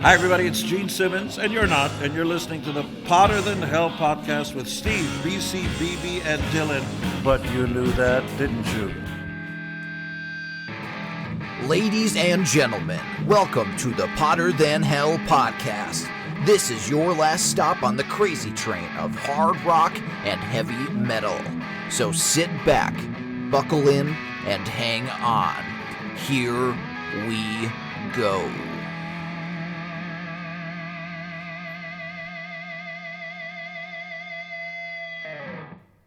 Hi, everybody. It's Gene Simmons, and you're not, and you're listening to the Potter Than Hell podcast with Steve, BC, BB, and Dylan. But you knew that, didn't you? Ladies and gentlemen, welcome to the Potter Than Hell podcast. This is your last stop on the crazy train of hard rock and heavy metal. So sit back, buckle in, and hang on. Here we go.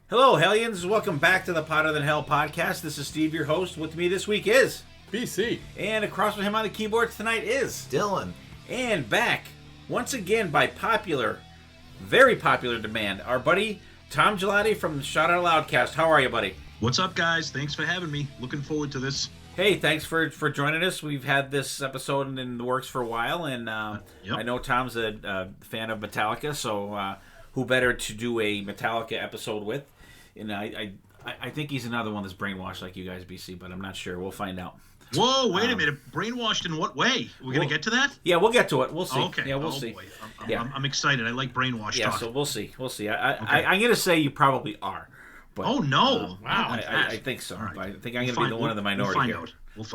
Hello, Hellions. Welcome back to the Potter Than Hell podcast. This is Steve, your host. With me this week is BC. And across from him on the keyboards tonight is Dylan. And back, once again, by very popular demand, our buddy Tom Gigliotti from the Shout It Out Loudcast. How are you, buddy? What's up, guys? Thanks for having me. Looking forward to this. Hey, thanks for joining us. We've had this episode in the works for a while, and Yep. I know Tom's a fan of Metallica, so who better to do a Metallica episode with? And I think he's another one that's brainwashed like you guys, BC, but I'm not sure. We'll find out. Whoa, wait a minute. Brainwashed in what way? We're going to get to that? Yeah, we'll get to it. We'll see. Okay. Yeah, we'll see. Boy. Yeah. I'm excited. I like brainwashed Yeah, talk. so we'll see. We'll see. I'm going to say you probably are. But, oh, no. Wow. I think so. Right. I think I'm going to be the one of the minority we'll here. Out.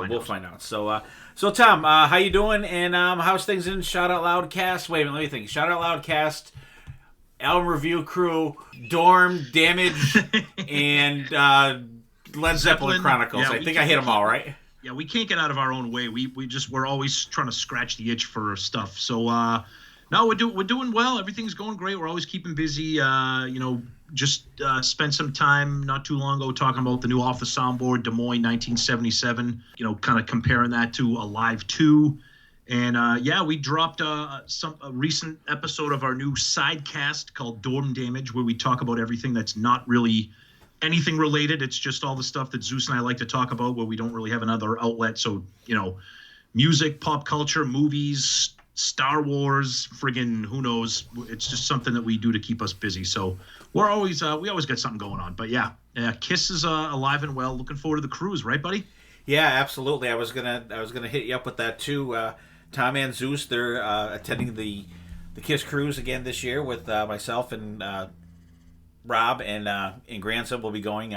We'll find out. So Tom, how you doing? And how's things in Shout Out Loudcast? Wait a minute, let me think. Shout Out Loudcast, album review crew, Dorm, Damage, and Led Zeppelin Chronicles. Yeah, I think I hit them all, right? Yeah, we can't get out of our own way. We're always trying to scratch the itch for stuff. So no, we're doing well. Everything's going great. We're always keeping busy. Just spent some time not too long ago talking about the new Off the Soundboard Des Moines 1977. Kind of comparing that to Alive 2. And we dropped a recent episode of our new sidecast called Dorm Damage, where we talk about everything that's not really anything related. It's just all the stuff that Zeus and I like to talk about, where we don't really have another outlet. So, music, pop culture, movies, Star Wars, friggin' who knows. It's just something that we do to keep us busy. So we always get something going on. But yeah, Kiss is alive and well. Looking forward to the cruise, right, buddy? Yeah, absolutely. I was gonna hit you up with that too. Tom and Zeus, they're attending the Kiss cruise again this year with myself and Rob and Grandson will be going.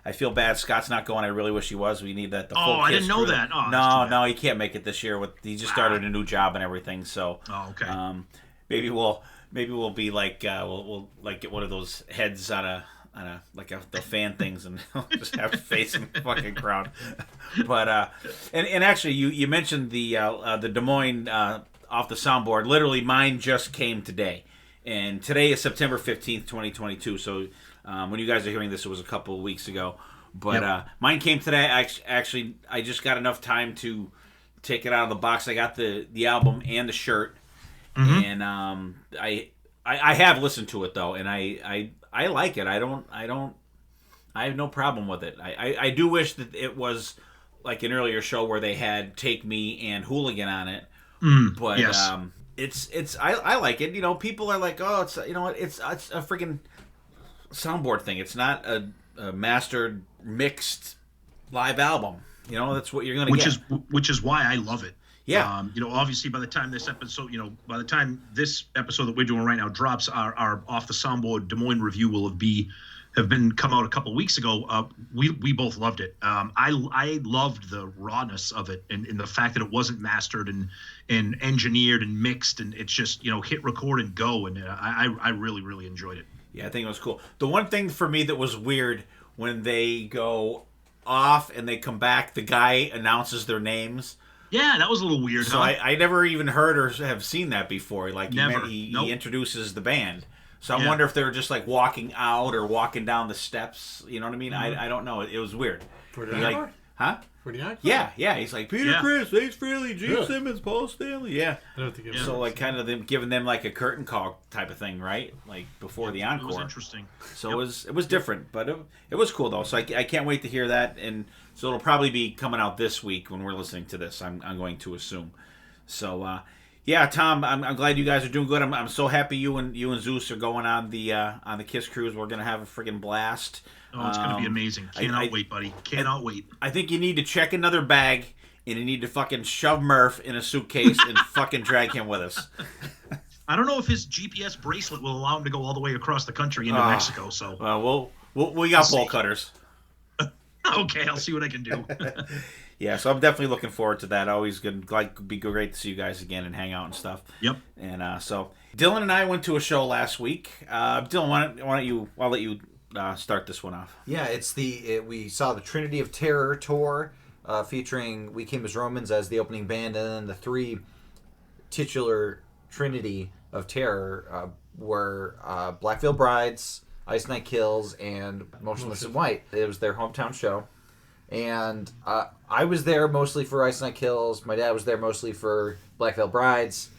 I feel bad Scott's not going. I really wish he was. We need that. The full I Kiss didn't know crew. that. Oh, no, he can't make it this year. He just started a new job and everything. So, okay. Maybe we'll be like we'll like get one of those heads on a the fan things and just have it facing the fucking crowd. But and actually you mentioned the Des Moines Off the Soundboard. Literally, mine just came today. And today is September 15th, 2022. So when you guys are hearing this, it was a couple of weeks ago. But yep. Mine came today. Actually, I just got enough time to take it out of the box. I got the album and the shirt. Mm-hmm. And I have listened to it, though. And I like it. I have no problem with it. I do wish that it was like an earlier show where they had Take Me and Hooligan on it. But yes. I like it. People are like, oh, it's it's a freaking soundboard thing. It's not a mastered mixed live album. That's what you're gonna get. Which is why I love it. Yeah. Obviously by the time this episode that we're doing right now drops, our Off the Soundboard Des Moines review will have been come out a couple of weeks ago. We both loved it. I loved the rawness of it and the fact that it wasn't mastered and engineered and mixed, and it's just hit record and go, and I really, really enjoyed it. Yeah, I think it was cool. The one thing for me that was weird when they go off and they come back, the guy announces their names. Yeah, that was a little weird. So I never even heard or have seen that before. Like he Nope. introduces the band. So I wonder if they were just like walking out or walking down the steps. You know what I mean? Mm-hmm. I don't know. It was weird. For the encore? Huh? For the encore? Yeah. He's like Peter Criss, Ace Frehley, Gene Simmons, Paul Stanley. Yeah. I don't think So like kind of them giving them like a curtain call type of thing, right? Like before the encore. It was interesting. So it was different, but it was cool though. So I can't wait to hear that, and so it'll probably be coming out this week when we're listening to this. I'm going to assume. So yeah, Tom, I'm glad you guys are doing good. I'm so happy you and Zeus are going on the Kiss cruise. We're gonna have a friggin' blast. Oh, it's gonna be amazing. Cannot wait, buddy. Cannot wait. I think you need to check another bag and you need to fucking shove Murph in a suitcase and fucking drag him with us. I don't know if his GPS bracelet will allow him to go all the way across the country into Mexico. So we got bolt cutters. Okay, I'll see what I can do. Yeah, so I'm definitely looking forward to that. Always good, be great to see you guys again and hang out and stuff. Yep. And so Dylan and I went to a show last week. Dylan, why don't you? I'll let you start this one off. Yeah, we saw the Trinity of Terror tour featuring We Came as Romans as the opening band, and then the three titular Trinity of Terror were Black Veil Brides, Ice Night Kills, and Motionless in White. It was their hometown show. And I was there mostly for Ice Night Kills. My dad was there mostly for Black Veil Brides.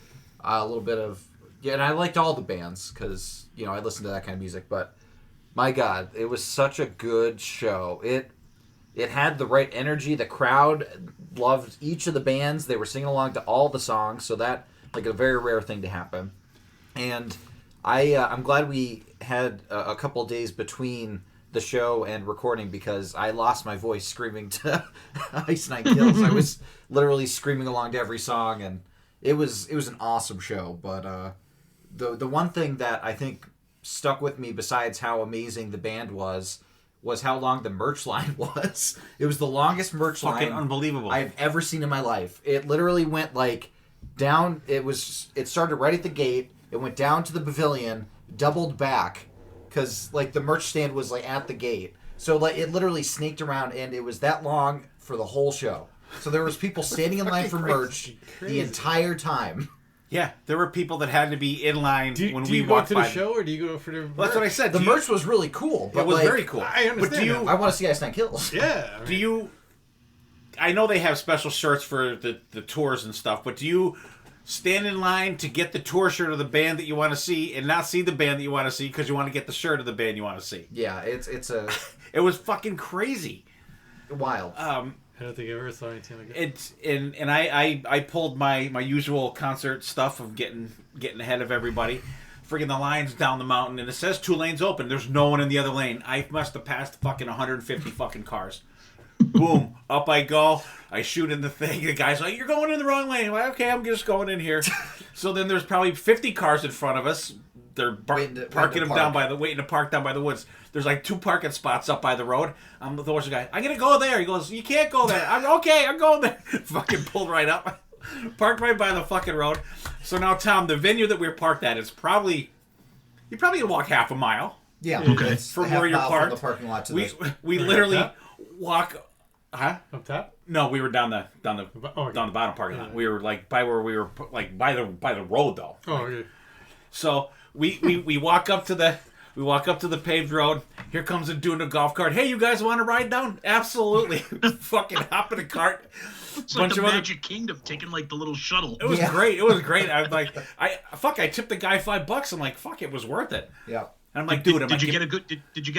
A little bit of... Yeah, and I liked all the bands because, I listened to that kind of music. But, my God, it was such a good show. It had the right energy. The crowd loved each of the bands. They were singing along to all the songs. So that, a very rare thing to happen. And I'm glad we had a couple of days between the show and recording because I lost my voice screaming to Ice Night Kills. I was literally screaming along to every song, and it was an awesome show. But the one thing that I think stuck with me, besides how amazing the band was how long the merch line was. It was the longest merch line unbelievable I've ever seen in my life. It literally went down. It started right at the gate. It went down to the pavilion, doubled back. Because, the merch stand was, at the gate. So, it literally snaked around, and it was that long for the whole show. So, there was people standing in line for merch the entire time. Yeah, there were people that had to be in line when we walked by. Do you go to the show, or do you go for the merch? That's what I said. The merch was really cool. But it was very cool. I understand. But I want to see Ice Night Kills. Yeah. Do you... I know they have special shirts for the tours and stuff, but do you... stand in line to get the tour shirt of the band that you want to see and not see the band that you want to see because you want to get the shirt of the band you want to see? Yeah, it's a... It was fucking crazy. Wild. I don't think I ever saw anything like that. It's and I pulled my usual concert stuff of getting ahead of everybody. Friggin' the line's down the mountain and it says 2 lanes open. There's no one in the other lane. I must have passed fucking 150 fucking cars. Boom, up I go. I shoot in the thing. The guy's like, "You're going in the wrong lane." I'm like, okay, I'm just going in here. So then there's probably 50 cars in front of us. They're parking them down waiting to park down by the woods. There's 2 parking spots up by the road. I'm the horse guy. I'm gonna go there. He goes, "You can't go there." I'm okay. I'm going there. Fucking pulled right up. Parked right by the fucking road. So now, Tom, the venue that we're parked at is probably you probably can walk half a mile. Yeah. Okay. From where you're parked. From the parking lot to we literally walk. Huh? Up top? No, we were down the down the bottom parking lot. We were by where we were by the road though. Oh, okay. So we walk up to the paved road. Here comes a dude in a golf cart. "Hey, you guys want to ride down?" Absolutely. Fucking hop in a cart. It's like the Magic Kingdom taking the little shuttle. It was great. It was great. I was like, I tipped the guy $5. I'm like, fuck, it was worth it. Yeah. And I'm like, dude, did you get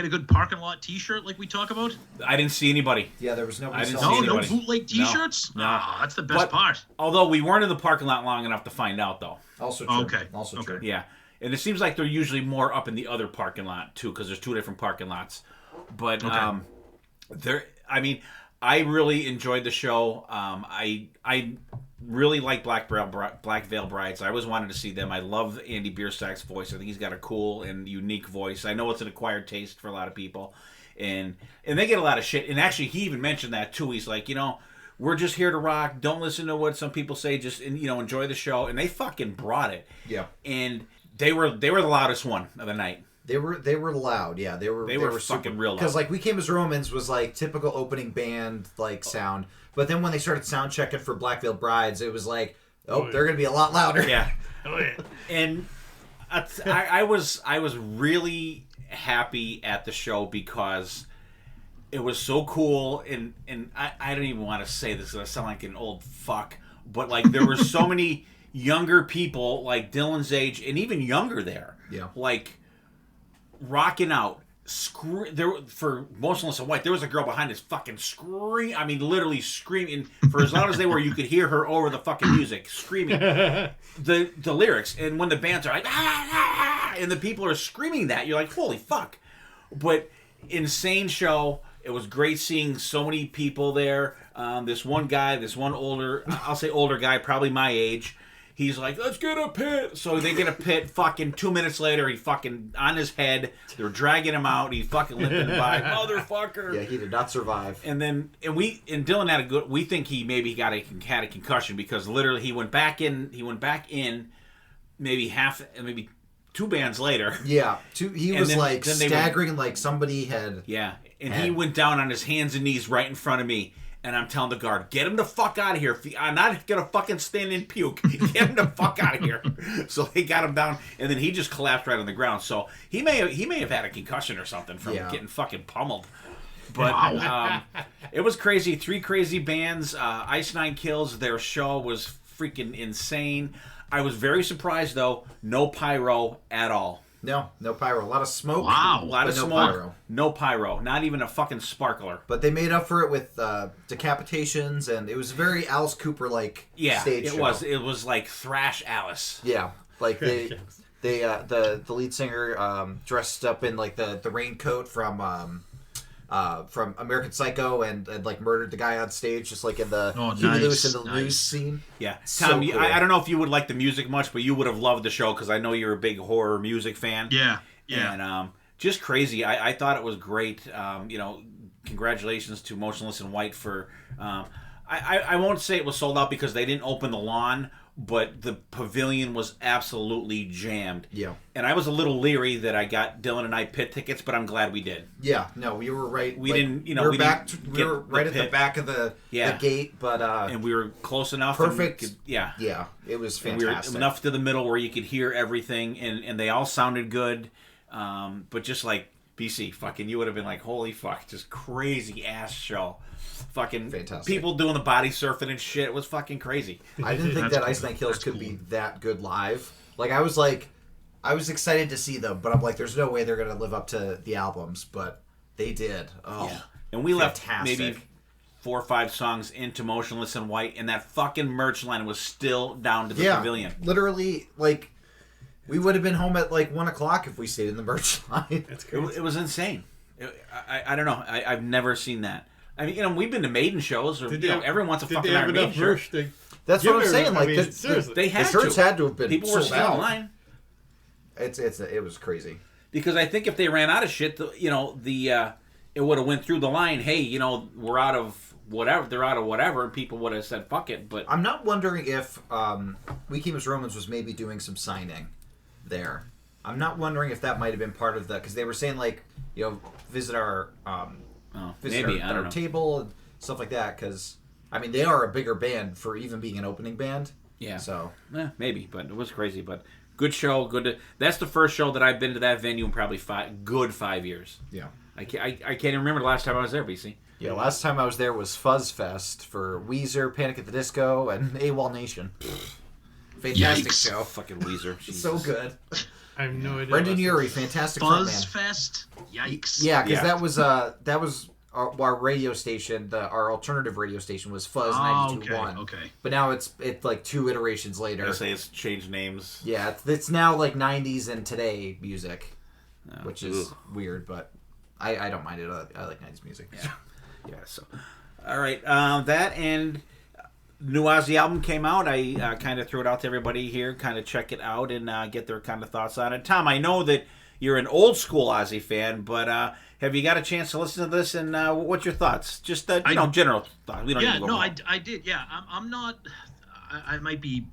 a good parking lot T-shirt like we talk about? I didn't see anybody. Yeah, there was nobody. I didn't see anybody. No bootleg T-shirts. No. Oh, that's the best part. Although we weren't in the parking lot long enough to find out, though. Also true. Okay. Also true. Yeah, and it seems like they're usually more up in the other parking lot too, because there's 2 different parking lots. But I mean, I really enjoyed the show. I really like Black Veil Brides. I always wanted to see them. I love Andy Biersack's voice. I think he's got a cool and unique voice. I know it's an acquired taste for a lot of people, and they get a lot of shit. And actually, he even mentioned that too. He's like, we're just here to rock. Don't listen to what some people say. Just enjoy the show. And they fucking brought it. Yeah. And they were the loudest one of the night. They were loud. Yeah, they were fucking super, real loud. Because We Came as Romans was typical opening band sound. But then when they started sound checking for Black Veil Brides, it was they're gonna be a lot louder. Yeah. Oh yeah. And I was really happy at the show because it was so cool, and I don't even want to say this because I sound like an old fuck, but there were so many younger people Dylan's age and even younger there. Yeah. Rocking out. For Motionless in White, there was a girl behind us fucking literally screaming. For as loud as they were, you could hear her over the fucking music screaming the lyrics. And when the bands are like, ah, ah, and the people are screaming that, you're like, holy fuck. But insane show. It was great seeing so many people there. This one older, I'll say older guy, probably my age. He's like, let's get a pit. So they get a pit. Fucking 2 minutes later, he fucking on his head. They're dragging him out. He fucking limping by, motherfucker. Yeah, he did not survive. And then Dylan had a good. We think he maybe had a concussion because literally he went back in. Maybe two bands later. Yeah, he was then staggering like somebody had. Yeah, and he went down on his hands and knees right in front of me. And I'm telling the guard, get him the fuck out of here. I'm not going to fucking stand and puke. Get him the fuck out of here. So they got him down, and then he just collapsed right on the ground. So he may have had a concussion or something from getting fucking pummeled. But it was crazy. 3 crazy bands. Ice Nine Kills. Their show was freaking insane. I was very surprised, though. No pyro at all. No pyro. A lot of smoke. Wow. A lot of smoke. Pyro. No pyro. Not even a fucking sparkler. But they made up for it with decapitations, and it was very Alice Cooper-like stage show. It was like Thrash Alice. Yeah. Like the lead singer dressed up in like the raincoat from American Psycho and like murdered the guy on stage, just like in the Huey Lewis in the News scene. Yeah, So Tom, cool. I don't know if you would like the music much, but you would have loved the show because I know you're a big horror music fan. Yeah. And just crazy. I thought it was great. Congratulations to Motionless in White for. I won't say it was sold out because they didn't open the lawn, but the pavilion was absolutely jammed. Yeah. And I was a little leery that I got Dylan and I pit tickets, but I'm glad we did. Yeah, no, we were right. We didn't, we were right at the back of the gate, but and we were close enough. Perfect. Yeah, it was and we were fantastic. enough to the middle where you could hear everything, and they all sounded good. But just like BC, fucking, you would have been like, holy fuck, just crazy ass show. Fucking fantastic. People doing the body surfing and shit. It was fucking crazy. I didn't think that Ice Nine Kills could be that good live. I was excited to see them, but I'm like, there's no way they're gonna live up to the albums, but they did. Oh, yeah. And we fantastic. left maybe 4 or 5 songs into Motionless in White, and that fucking merch line was still down to the pavilion. Literally, like, we would have been home at like 1:00 if we stayed in the merch line. That's crazy. It was insane. I don't know. I've never seen that. I mean, we've been to Maiden shows, or everyone wants a fucking Iron Maiden shirt. That's what I'm saying. Like, seriously, they had the shirts had to have been people were sold still out. in line. It was crazy. Because I think if they ran out of shit, it would have went through the line. Hey, we're out of whatever. They're out of whatever, and people would have said fuck it. But I'm not wondering if We Came as Romans was maybe doing some signing there. I'm not wondering if that might have been part of the, because they were saying like, visit our our table and stuff like that. Because I mean, they are a bigger band for even being an opening band. Yeah. So maybe, but it was crazy. But good show. That's the first show that I've been to that venue in probably 5 years. Yeah. I can't even remember the last time I was there, BC. Yeah, last time I was there was Fuzz Fest for Weezer, Panic at the Disco, and AWOL Nation. Fantastic show. Fucking Weezer. So good. I have no idea. Brendan Urie, fantastic Fuzz frontman. Fest. Yikes. Yeah, because that was our radio station. Our alternative radio station was Fuzz 92.1. Okay. But now it's like 2 iterations later. I say it's changed names. Yeah, it's now like 90s and today music, which is weird, but I don't mind it. I like 90s music. Yeah. So, all right. That and new Ozzy album came out. I kind of threw it out to everybody here, kind of check it out and get their kind of thoughts on it. Tom, I know that you're an old school Ozzy fan, but have you got a chance to listen to this? And what's your thoughts? Just general thoughts. We don't need to go more. I did. Yeah, I'm not. I might be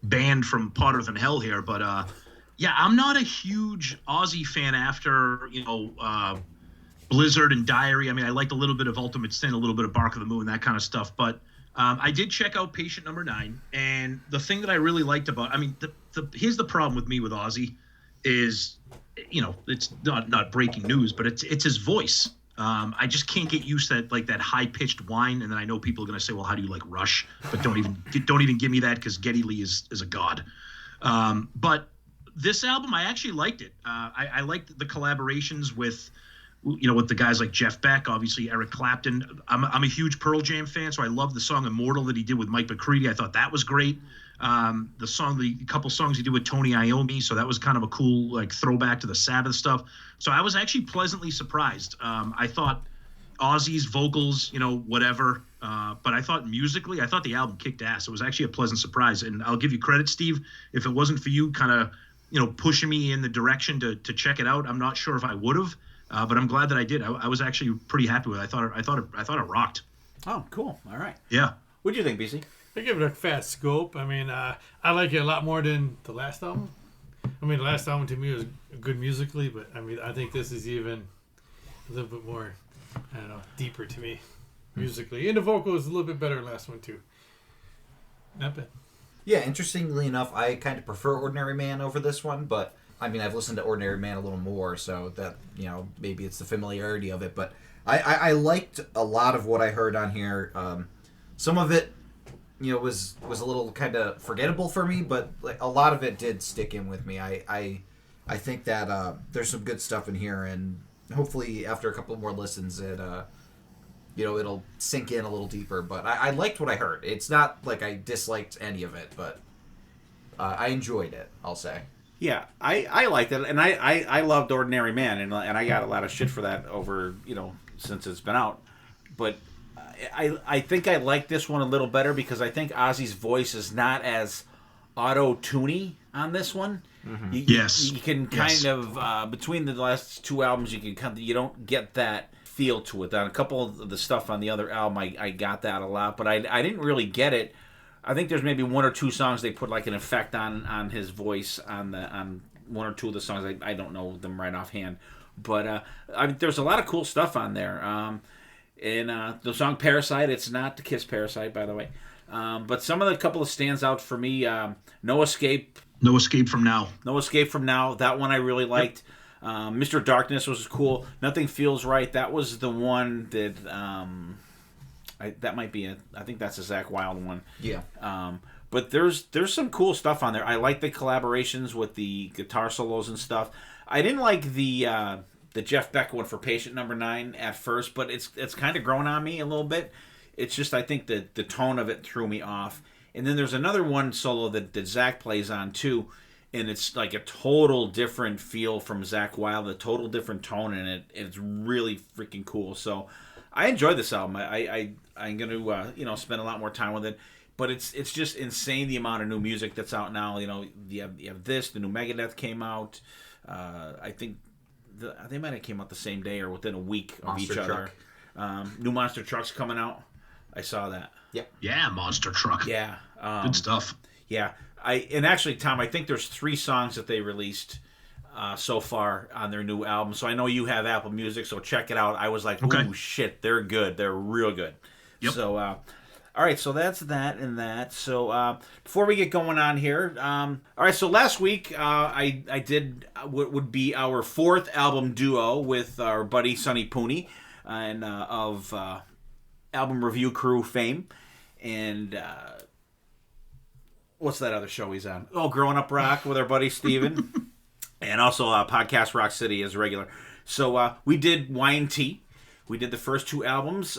banned from Potter Than Hell here, but I'm not a huge Ozzy fan after Blizzard and Diary. I mean, I liked a little bit of Ultimate Sin, a little bit of Bark of the Moon, that kind of stuff. But I did check out Patient Number 9, and the thing that I really liked about, here's the problem with me with Ozzy, is, it's not breaking news, but it's his voice. I just can't get used to that high pitched whine, and then I know people are gonna say, well, how do you like Rush? But don't even give me that, because Geddy Lee is a god. But this album, I actually liked it. I liked the collaborations with the guys like Jeff Beck, obviously Eric Clapton. I'm a huge Pearl Jam fan, so I love the song Immortal that he did with Mike McCready. I thought that was great. The couple songs he did with Tony Iommi, so that was kind of a cool throwback to the Sabbath stuff. So I was actually pleasantly surprised. I thought Ozzy's vocals, whatever. But I thought musically, I thought the album kicked ass. It was actually a pleasant surprise. And I'll give you credit, Steve. If it wasn't for you kind of, pushing me in the direction to check it out, I'm not sure if I would have. But I'm glad that I did. I was actually pretty happy with it. I thought it rocked. Oh, cool. All right. Yeah. What'd you think, BC? I give it a fat scope. I mean, I like it a lot more than the last album. I mean, the last album to me was good musically, but I mean, I think this is even a little bit more, I don't know, deeper to me musically. And the vocal is a little bit better than the last one, too. Not bad. Yeah, interestingly enough, I kind of prefer Ordinary Man over this one, but I mean, I've listened to Ordinary Man a little more, so that, maybe it's the familiarity of it, but I liked a lot of what I heard on here. Some of it, was a little kind of forgettable for me, but like a lot of it did stick in with me. I think that there's some good stuff in here, and hopefully after a couple more listens, it'll sink in a little deeper. But I liked what I heard. It's not like I disliked any of it, but I enjoyed it, I'll say. Yeah, I liked it, and I loved Ordinary Man, and I got a lot of shit for that over, since it's been out. But I think I like this one a little better because I think Ozzy's voice is not as auto-tuney on this one. Mm-hmm. You can kind of between the last two albums, you don't get that feel to it. On a couple of the stuff on the other album, I got that a lot, but I didn't really get it. I think there's maybe one or two songs they put like an effect on his voice on one or two of the songs. I don't know them right offhand, but there's a lot of cool stuff on there. And the song Parasite, it's not the Kiss Parasite, by the way. But some of the couple of stands out for me. No Escape. No Escape from Now. No Escape from Now. That one I really liked. Yep. Mr. Darkness was cool. Nothing Feels Right. That was the one that that might be it. I think that's a Zakk Wylde one. Yeah. But there's some cool stuff on there. I like the collaborations with the guitar solos and stuff. I didn't like the Jeff Beck one for Patient Number 9 at first, but it's kind of grown on me a little bit. It's just I think that the tone of it threw me off. And then there's another one solo that Zakk plays on too, and it's like a total different feel from Zakk Wylde, a total different tone in it, and it's really freaking cool. So I enjoyed this album. I'm going to spend a lot more time with it. But it's just insane the amount of new music that's out now. You have this. The new Megadeth came out. I think they might have came out the same day or within a week of Monster each other. New Monster Truck's coming out. I saw that. Yep. Yeah, Monster Truck. Yeah. Good stuff. Yeah. And actually, Tom, I think there's 3 songs that they released so far on their new album. So I know you have Apple Music, so check it out. I was like, okay. Ooh, shit, they're good. They're real good. Yep. So, all right, so that's that and that. So before we get going on here, all right, so last week I did what would be our 4th album duo with our buddy Sonny Pooney and of Album Review Crew fame. And what's that other show he's on? Oh, Growing Up Rock with our buddy Steven. And also Podcast Rock City as regular. So we did Y&T. We did the first 2 albums.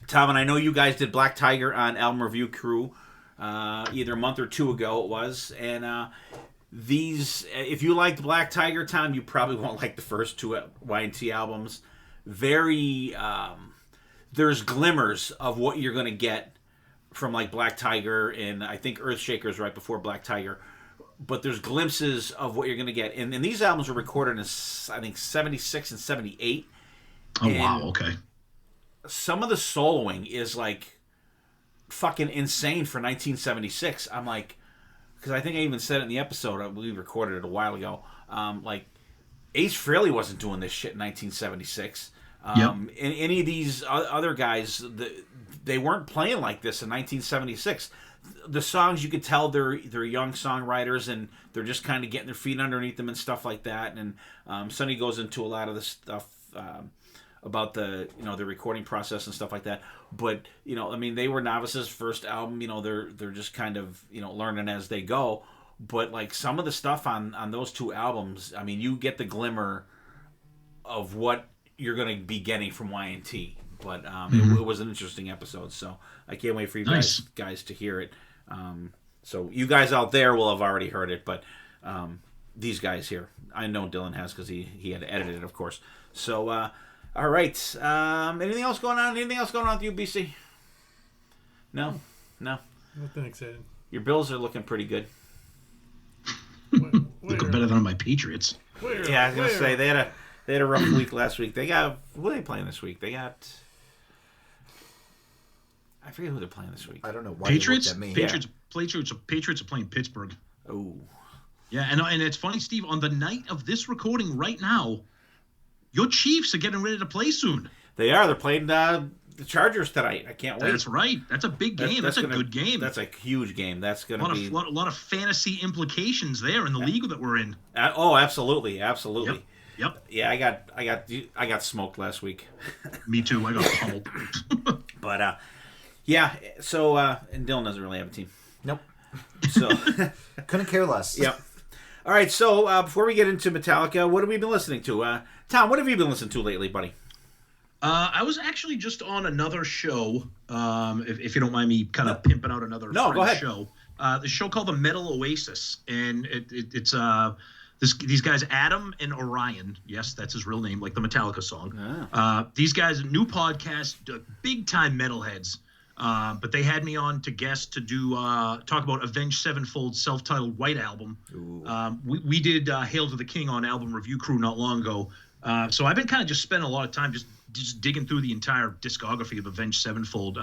Tom, and I know you guys did Black Tiger on Album Review Crew either a month or 2 ago it was. And these, if you liked Black Tiger, Tom, you probably won't like the first 2 Y&T albums. Very, there's glimmers of what you're going to get from like Black Tiger, and I think Earthshaker's right before Black Tiger. But there's glimpses of what you're going to get. And these albums were recorded in, I think, 76 and 78. Oh, wow, okay. Some of the soloing is like fucking insane for 1976. I'm like, because I think I even said it in the episode, we recorded it a while ago. Like, Ace Frehley wasn't doing this shit in 1976. Yep. And any of these other guys, they weren't playing like this in 1976. The songs, you could tell they're young songwriters and they're just kind of getting their feet underneath them and stuff like that. And Sonny goes into a lot of this stuff about the the recording process and stuff like that. But I mean, they were novices first album. They're just kind of learning as they go. But like some of the stuff on those 2 albums, I mean, you get the glimmer of what you're going to be getting from Y&T. But it was an interesting episode, so I can't wait for you guys to hear it. So you guys out there will have already heard it, but these guys here, I know Dylan has because he had edited it, of course. So, all All right. Anything else going on? Anything else going on with you, BC? No? Nothing exciting. Your Bills are looking pretty good. Looking better than my Patriots. Yeah, I was going to say, they had a rough week last week. They got... Who are they playing this week? They got... I forget who they're playing this week. I don't know why Patriots? you looked at me. Patriots are playing Pittsburgh. Oh. Yeah, and it's funny, Steve, on the night of this recording right now, your Chiefs are getting ready to play soon. They are. They're playing the Chargers tonight. I can't wait. That's right. That's a big game. That's a good game. That's a huge game. That's going to be... A lot of fantasy implications there in the league that we're in. Oh, absolutely. Yep. Yeah, I got smoked last week. Me too. I got pummeled. But, yeah, so... and Dylan doesn't really have a team. Nope. So... Couldn't care less. Yep. All right, so before we get into Metallica, what have we been listening to? Tom, what have you been listening to lately, buddy? I was actually just on another show, if you don't mind me kind of pimping out another go ahead. show. The show called The Metal Oasis, and it's these guys, Adam and Orion. Yes, that's his real name, like the Metallica song. These guys, new podcast, big time metalheads. But they had me on to guest to do talk about Avenged Sevenfold's self-titled White album. We did Hail to the King on Album Review Crew not long ago. So I've been kind of just spending a lot of time just digging through the entire discography of Avenged Sevenfold.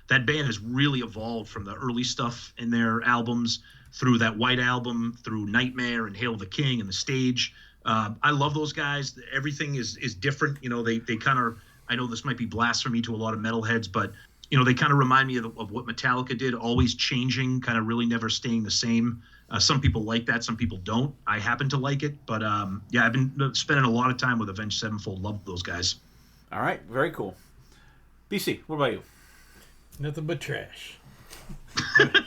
That band has really evolved from the early stuff in their albums through that White album, through Nightmare and Hail to the King and The Stage. I love those guys. Everything is different. You know, they kind of, I know this might be blasphemy to a lot of metalheads, but you know, they kind of remind me of what Metallica did, always changing, kind of really never staying the same. Some people like that, some people don't. I happen to like it, but yeah, I've been spending a lot of time with Avenged Sevenfold. Love those guys. All right, very cool. BC, what about you? Nothing but trash.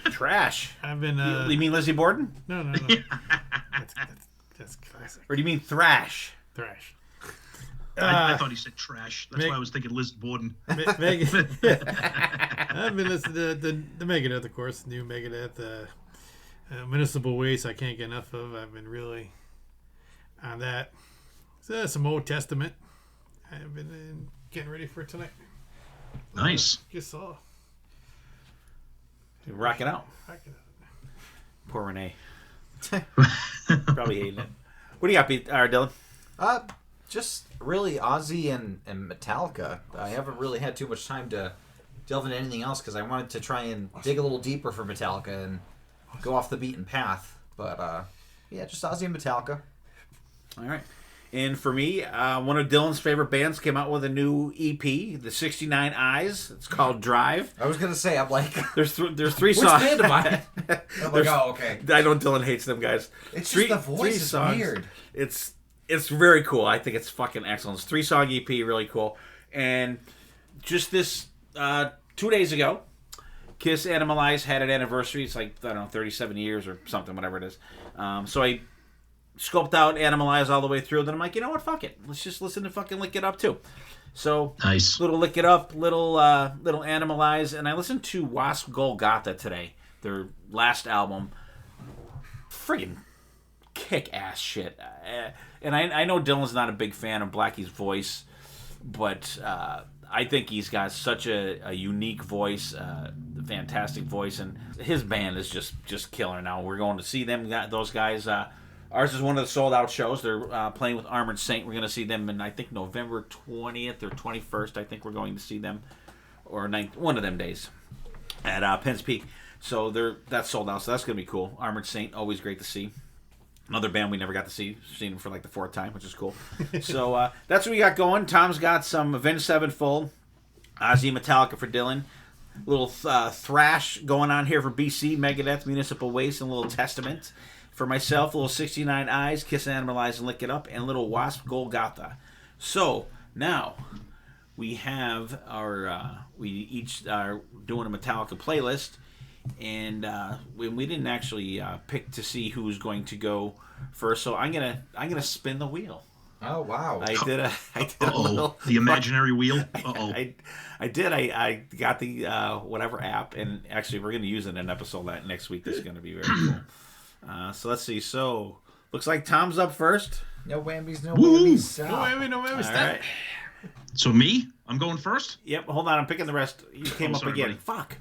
Trash? I've been... You mean Lizzie Borden? No. That's classic. Or do you mean thrash? Thrash. I thought he said trash. That's why I was thinking Liz Borden. Megadeth. I've been listening to the Megadeth, of course. New Megadeth. Municipal Waste, I can't get enough of. I've been really on that. So some Old Testament. I've been getting ready for tonight. Nice. Just saw. You're rocking out. Poor Renee. Probably hating it. What do you got, Dylan? Just really Ozzy and Metallica. I haven't really had too much time to delve into anything else because I wanted to try and dig a little deeper for Metallica and go off the beaten path. But, yeah, just Ozzy and Metallica. All right. And for me, one of Dylan's favorite bands came out with a new EP, the 69 Eyes. It's called Drive. I was going to say, I'm like... There's three Which songs. band am I? I'm like, oh, okay. I know Dylan hates them guys. It's just the voice is weird. It's very cool. I think it's fucking excellent. It's a 3-song EP, really cool. And just this 2 days ago, Kiss Animalize had an anniversary. It's like, I don't know, 37 years or something, whatever it is. So I scoped out Animalize all the way through. Then I'm like, you know what? Fuck it. Let's just listen to fucking Lick It Up too. So nice. Little Lick It Up, little Animalize, and I listened to Wasp Golgotha today. Their last album. Friggin' kick-ass shit. And I know Dylan's not a big fan of Blackie's voice, but I think he's got such a unique voice, fantastic voice, and his band is just killer now. We're going to see them, those guys. Ours is one of the sold-out shows. They're playing with Armored Saint. We're going to see them in, I think, November 20th or 21st. I think we're going to see them, or one of them days, at Penn's Peak. So that's sold out, so that's going to be cool. Armored Saint, always great to see. Another band we never got to see. Seen them for like the 4th time, which is cool. So that's what we got going. Tom's got some Avenged Sevenfold, Ozzy, Metallica for Dylan. A little thrash going on here for BC, Megadeth, Municipal Waste, and a little Testament. For myself, a little 69 Eyes, Kiss Animalize and Lick It Up, and a little Wasp Golgotha. So now we have we each are doing a Metallica playlist. And we didn't actually pick to see who's going to go first, so I'm gonna spin the wheel. Oh wow! I did a little, the imaginary wheel. I did. I got the whatever app, and actually we're gonna use it in an episode next week. This is gonna be very cool. So let's see. So looks like Tom's up first. No whammies, no whammies. No whammy, no whammy. All right. So me? I'm going first? Yep, hold on. I'm picking the rest. You came up sorry, again. buddy. Fuck.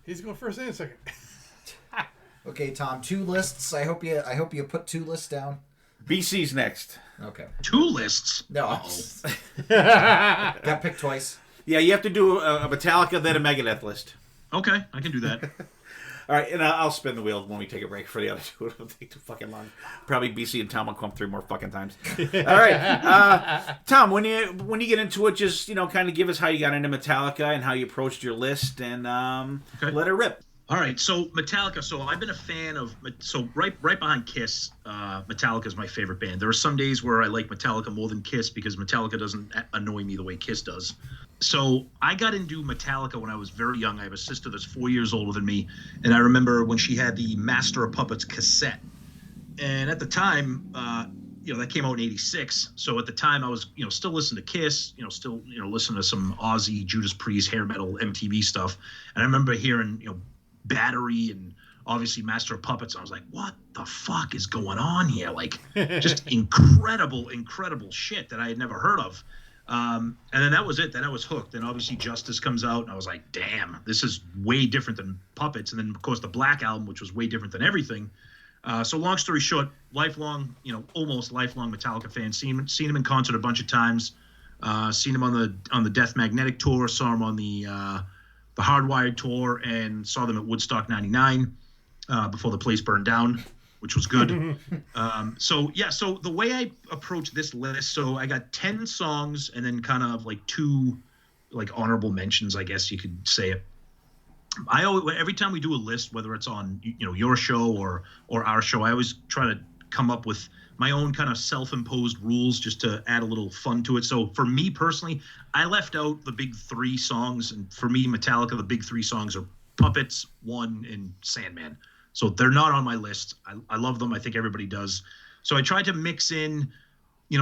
He's going first and second. Okay, Tom, 2 lists. I hope you put 2 lists down. BC's next. Okay. 2 lists? No. Got picked twice. Yeah, you have to do a Metallica, then a Megadeth list. Okay, I can do that. All right, and I'll spin the wheel when we take a break for the other two. It'll take too fucking long. Probably BC and Tom will come 3 more fucking times. All right, Tom, when you get into it, just kind of give us how you got into Metallica and how you approached your list, and let it rip. All right, so Metallica. So I've been a fan of. So right behind Kiss, Metallica is my favorite band. There are some days where I like Metallica more than Kiss because Metallica doesn't annoy me the way Kiss does. So I got into Metallica when I was very young. I have a sister that's 4 years older than me, and I remember when she had the Master of Puppets cassette. And at the time, that came out in '86. So at the time, I was still listening to Kiss, still listening to some Ozzy, Judas Priest, hair metal, MTV stuff. And I remember hearing Battery and obviously Master of Puppets. I was like, what the fuck is going on here? Like, just incredible shit that I had never heard of. And then that was it. Then I was hooked. Then obviously Justice comes out, and I was like, damn, this is way different than Puppets. And then, of course, the Black Album, which was way different than everything. So long story short, almost lifelong Metallica fan. Seen him in concert a bunch of times. Seen him on the Death Magnetic tour. Saw him on the Hardwired tour, and saw them at Woodstock '99 before the place burned down, which was good. So the way I approach this list, so I got 10 songs and then kind of like 2 like honorable mentions, I guess you could say it. I always, every time we do a list, whether it's on your show or our show, I always try to come up with my own kind of self-imposed rules just to add a little fun to it. So for me personally, I left out the big 3 songs, and for me, Metallica, the big 3 songs are Puppets, One, and Sandman. So they're not on my list. I love them. I think everybody does. So I tried to mix in,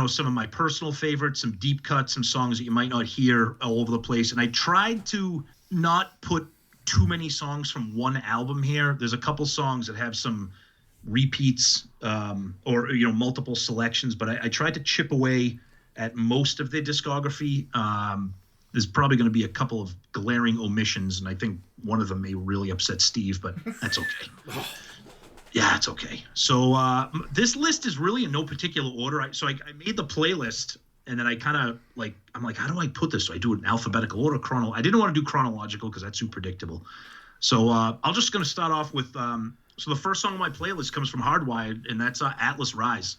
some of my personal favorites, some deep cuts, some songs that you might not hear all over the place. And I tried to not put too many songs from one album here. There's a couple songs that have some repeats or multiple selections, but I tried to chip away at most of their discography. There's probably going to be a couple of glaring omissions, and I think one of them may really upset Steve, but that's okay. Yeah, it's okay. So this list is really in no particular order. I made the playlist, and then I kind of I'm like, how do I put this? So I do it in alphabetical order, I didn't want to do chronological because that's too predictable. So I'm just going to start off with so the first song on my playlist comes from Hardwired, and that's Atlas Rise.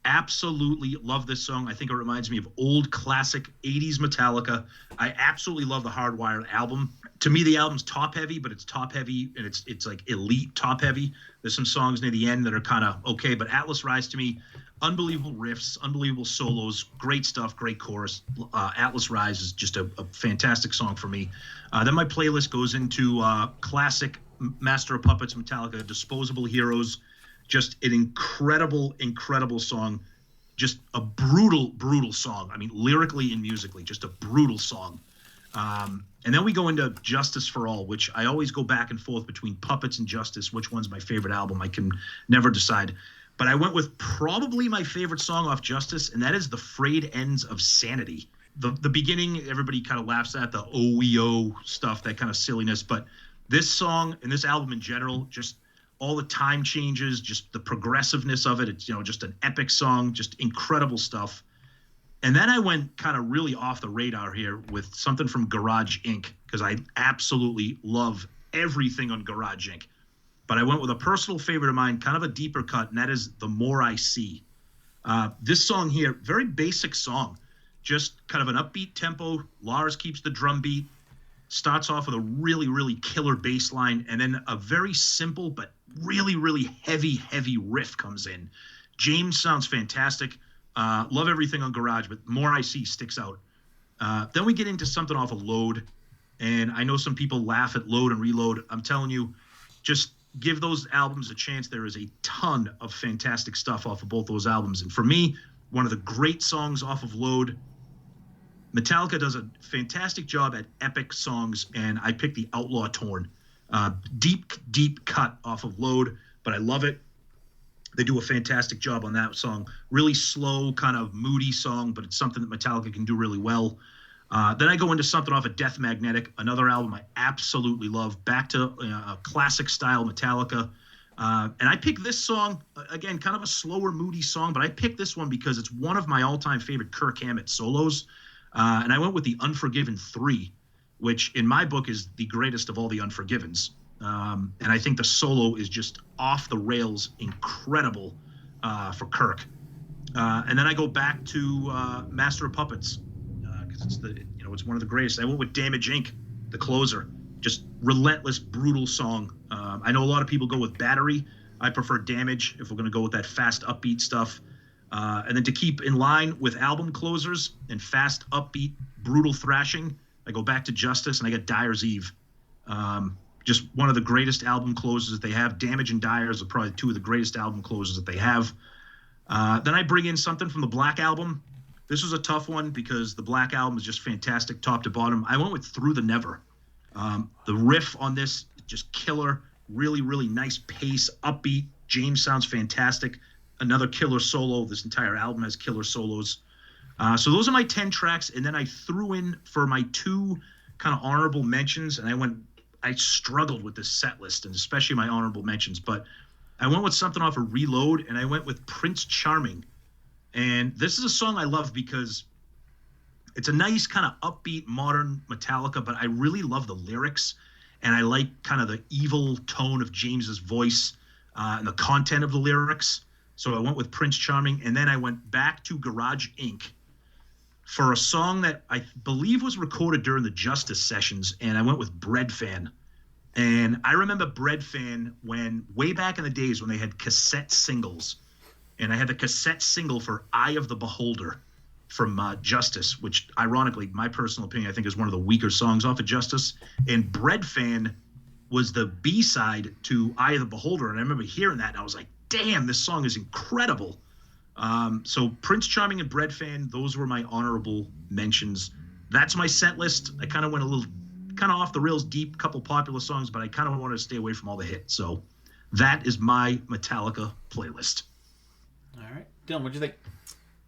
Absolutely love this song. I think it reminds me of old classic 80s Metallica. I absolutely love the Hardwired album. To me, the album's top heavy, but it's top heavy, and it's like elite top heavy. There's some songs near the end that are kind of okay, but Atlas Rise to me, unbelievable riffs, unbelievable solos, great stuff, great chorus. Atlas Rise is just a fantastic song for me. Then my playlist goes into classic Master of Puppets, Metallica, Disposable Heroes. Just an incredible song. Just a brutal song. I mean, lyrically and musically, just a brutal song. And then we go into Justice for All, which I always go back and forth between Puppets and Justice. Which one's my favorite album? I can never decide. But I went with probably my favorite song off Justice, and that is The Frayed Ends of Sanity. The beginning, everybody kind of laughs at the OEO stuff, that kind of silliness. But this song and this album in general, just all the time changes, just the progressiveness of it. It's, just an epic song, just incredible stuff. And then I went kind of really off the radar here with something from Garage Inc., because I absolutely love everything on Garage Inc. But I went with a personal favorite of mine, kind of a deeper cut, and that is The More I See. This song here, very basic song, just kind of an upbeat tempo. Lars keeps the drum beat, starts off with a really killer bass line, and then a very simple but really heavy riff comes in. James sounds fantastic. Love everything on Garage, but More I See sticks out. Then we get into something off of Load, and I know some people laugh at Load and Reload. I'm telling you, just give those albums a chance. There is a ton of fantastic stuff off of both those albums. And for me, one of the great songs off of Load. Metallica does a fantastic job at epic songs, and I picked the Outlaw Torn. Deep cut off of Load, but I love it. They do a fantastic job on that song. Really slow, kind of moody song, but it's something that Metallica can do really well. Then I go into something off of Death Magnetic, another album I absolutely love. Back to a classic style Metallica. And I picked this song, again, kind of a slower, moody song, but I picked this one because it's one of my all-time favorite Kirk Hammett solos. And I went with the Unforgiven 3, which in my book is the greatest of all the Unforgivens. And I think the solo is just off the rails, incredible for Kirk. And then I go back to Master of Puppets because it's one of the greatest. I went with Damage Inc., the closer, just relentless, brutal song. I know a lot of people go with Battery. I prefer Damage if we're going to go with that fast, upbeat stuff. And then to keep in line with album closers and fast, upbeat, brutal thrashing, I go back to Justice and I got Dyer's Eve. Just one of the greatest album closers that they have. Damage and Dyers are probably two of the greatest album closers that they have. Then I bring in something from the Black Album. This was a tough one because the Black Album is just fantastic top to bottom. I went with Through the Never. The riff on this is just killer. Really, really nice pace, upbeat. James sounds fantastic. Another killer solo. This entire album has killer solos. So those are my 10 tracks. And then I threw in for my 2 kind of honorable mentions. And I struggled with this set list, and especially my honorable mentions. But I went with something off of Reload, and I went with Prince Charming. And this is a song I love because it's a nice kind of upbeat modern Metallica, but I really love the lyrics, and I like kind of the evil tone of James's voice and the content of the lyrics. So I went with Prince Charming, and then I went back to Garage Inc. for a song that I believe was recorded during the Justice sessions, and I went with Bread Fan. And I remember Bread Fan when way back in the days when they had cassette singles, and I had the cassette single for Eye of the Beholder from Justice, which ironically, my personal opinion, I think is one of the weaker songs off of Justice. And Bread Fan was the B-side to Eye of the Beholder. And I remember hearing that, and I was like, damn, this song is incredible. So Prince Charming and Bread Fan, those were my honorable mentions. That's my set list. I kind of went a little kind of off the rails deep, couple popular songs, but I kind of wanted to stay away from all the hits. So that is my Metallica playlist. All right. Dylan, what'd you think?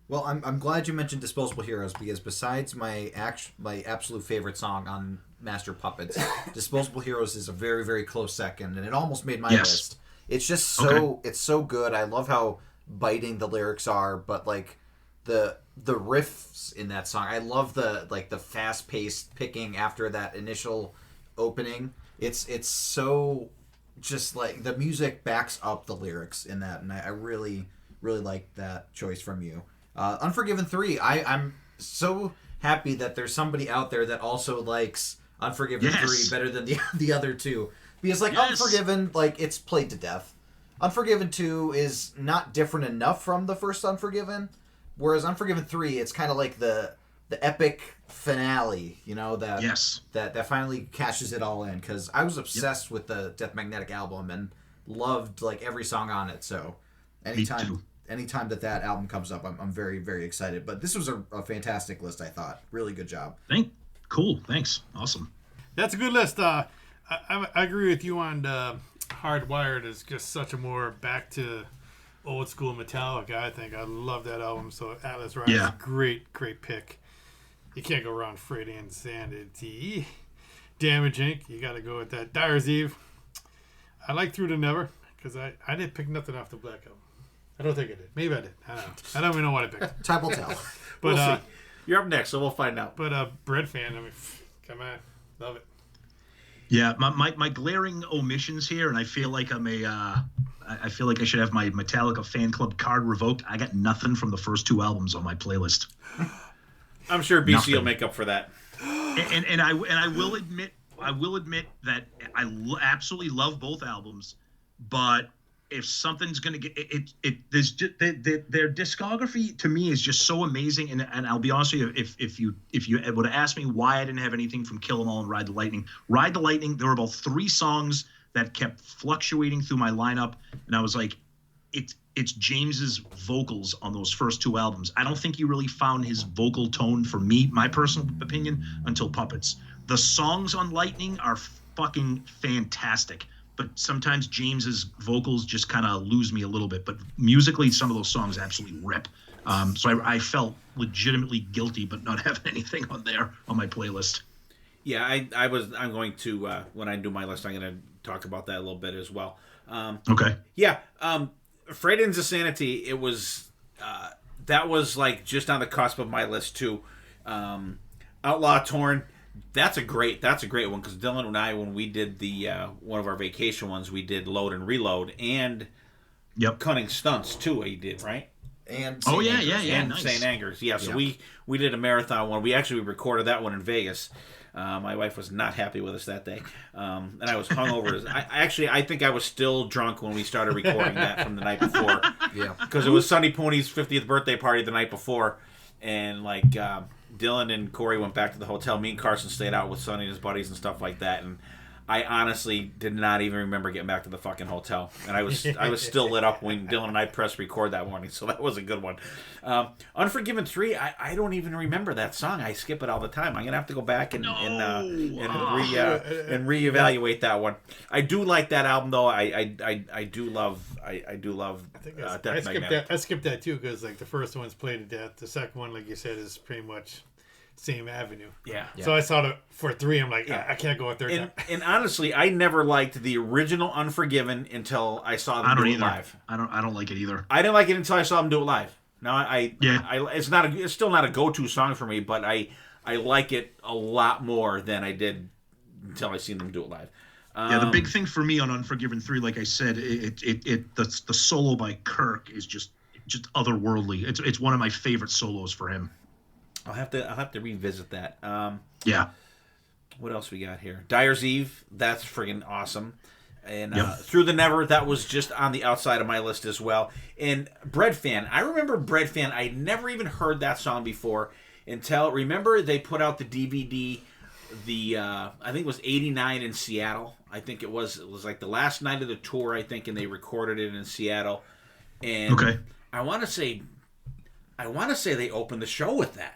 Well, I'm glad you mentioned Disposable Heroes because besides my absolute favorite song on Master Puppets, Disposable Heroes is a very, very close second, and it almost made my list. It's just it's so good. I love how biting the lyrics are, but like the riffs in that song, I love the fast paced picking after that initial opening. It's so just like the music backs up the lyrics in that, and I really like that choice from you. Unforgiven 3, I'm so happy that there's somebody out there that also likes Unforgiven 3 better than the other two, because Unforgiven, it's played to death. Unforgiven 2 is not different enough from the first Unforgiven, whereas Unforgiven 3, it's kind of like the epic finale, that finally cashes it all in, because I was obsessed with the Death Magnetic album and loved every song on it. So anytime that album comes up, I'm very, very excited. But this was a fantastic list, I thought. Really good job. Cool. Thanks. Awesome. That's a good list. I agree with you on Hardwired is just such a more back to old school Metallica. I think I love that album. So Atlas Rise is a great pick. You can't go around Freddy Insanity. Damage Inc. You got to go with that. Dyer's Eve. I like Through the Never because I didn't pick nothing off the Black Album. I don't think I did. Maybe I did. I don't know. I don't even know what I picked. Time will tell. But we'll see. You're up next, so we'll find out. But Bread Fan, come on, love it. Yeah, my glaring omissions here, and I feel like I feel like I should have my Metallica fan club card revoked. I got nothing from the first 2 albums on my playlist. I'm sure BC will make up for that. And I will admit that I absolutely love both albums, but if something's gonna get their discography to me is just so amazing, and I'll be honest with you, if you would have asked me why I didn't have anything from Kill 'Em All and Ride the Lightning, there were about 3 songs that kept fluctuating through my lineup, and I was like, it's James's vocals on those first 2 albums. I don't think he really found his vocal tone, for me, my personal opinion, until Puppets. The songs on Lightning are fucking fantastic. but sometimes James's vocals just kind of lose me a little bit. But musically, some of those songs absolutely rip. So I felt legitimately guilty, but not having anything on there on my playlist. Yeah, I'm going to when I do my list, I'm going to talk about that a little bit as well. Okay. Yeah, Afraid Into Sanity. It was that was like just on the cusp of my list too. Outlaw Torn. That's a great one because Dylan and I, when we did the one of our vacation ones, we did Load and Reload and Cunning Stunts too. He did, right? And and nice. St. Angers. Yeah, so we did a marathon one. We recorded that one in Vegas. My wife was not happy with us that day, and I was hungover. I think I was still drunk when we started recording that from the night before. Yeah, because it was Sonny Pooney's 50th birthday party the night before, and like Dylan and Corey went back to the hotel. Me and Carson stayed out with Sonny and his buddies and stuff like that, and I honestly did not even remember getting back to the fucking hotel, and I was still lit up when Dylan and I pressed record that morning, so that was a good one. Unforgiven 3, I don't even remember that song. I skip it all the time. I'm gonna have to go back and reevaluate that one. I do like that album though. I do love Death Magnetic. I skipped that too because like the first one's Play to Death. The second one, like you said, is pretty much same avenue. Yeah. So I saw it for 3. I'm like, I can't go a third time. And honestly, I never liked the original Unforgiven until I saw them do it live. I don't like it either. I didn't like it until I saw them do it live. Now it's still not a go-to song for me, but I like it a lot more than I did until I seen them do it live. The big thing for me on Unforgiven 3, like I said, the solo by Kirk is just otherworldly. It's one of my favorite solos for him. I'll have to revisit that. What else we got here? Dyer's Eve. That's friggin' awesome. And Through the Never, that was just on the outside of my list as well. And Bread Fan. I remember Bread Fan. I never even heard that song before until, remember they put out the DVD, I think it was 89 in Seattle. I think it was like the last night of the tour, I think, and they recorded it in Seattle. And I want to say they opened the show with that.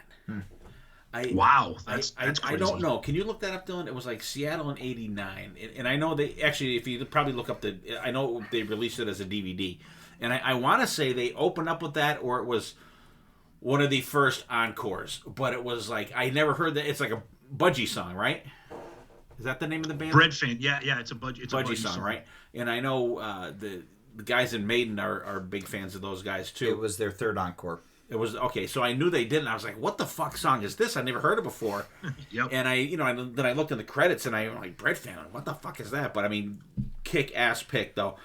That's crazy. I don't know. Can you look that up, Dylan? It was like Seattle in '89, and I know they actually. If you probably look up I know they released it as a DVD, and I want to say they opened up with that, or it was one of the first encores. But it was like I never heard that. It's like a Budgie song, right? Is that the name of the band? Bread Fan. Yeah, it's a Budgie. It's a Budgie song, right? And I know the guys in Maiden are big fans of those guys too. It was their third encore. It was okay, so I knew they did, and I was like, "What the fuck song is this? I never heard it before." Yep. And then I looked in the credits, and I'm like, "Bread Fan, what the fuck is that?" But I mean, kick ass pick though.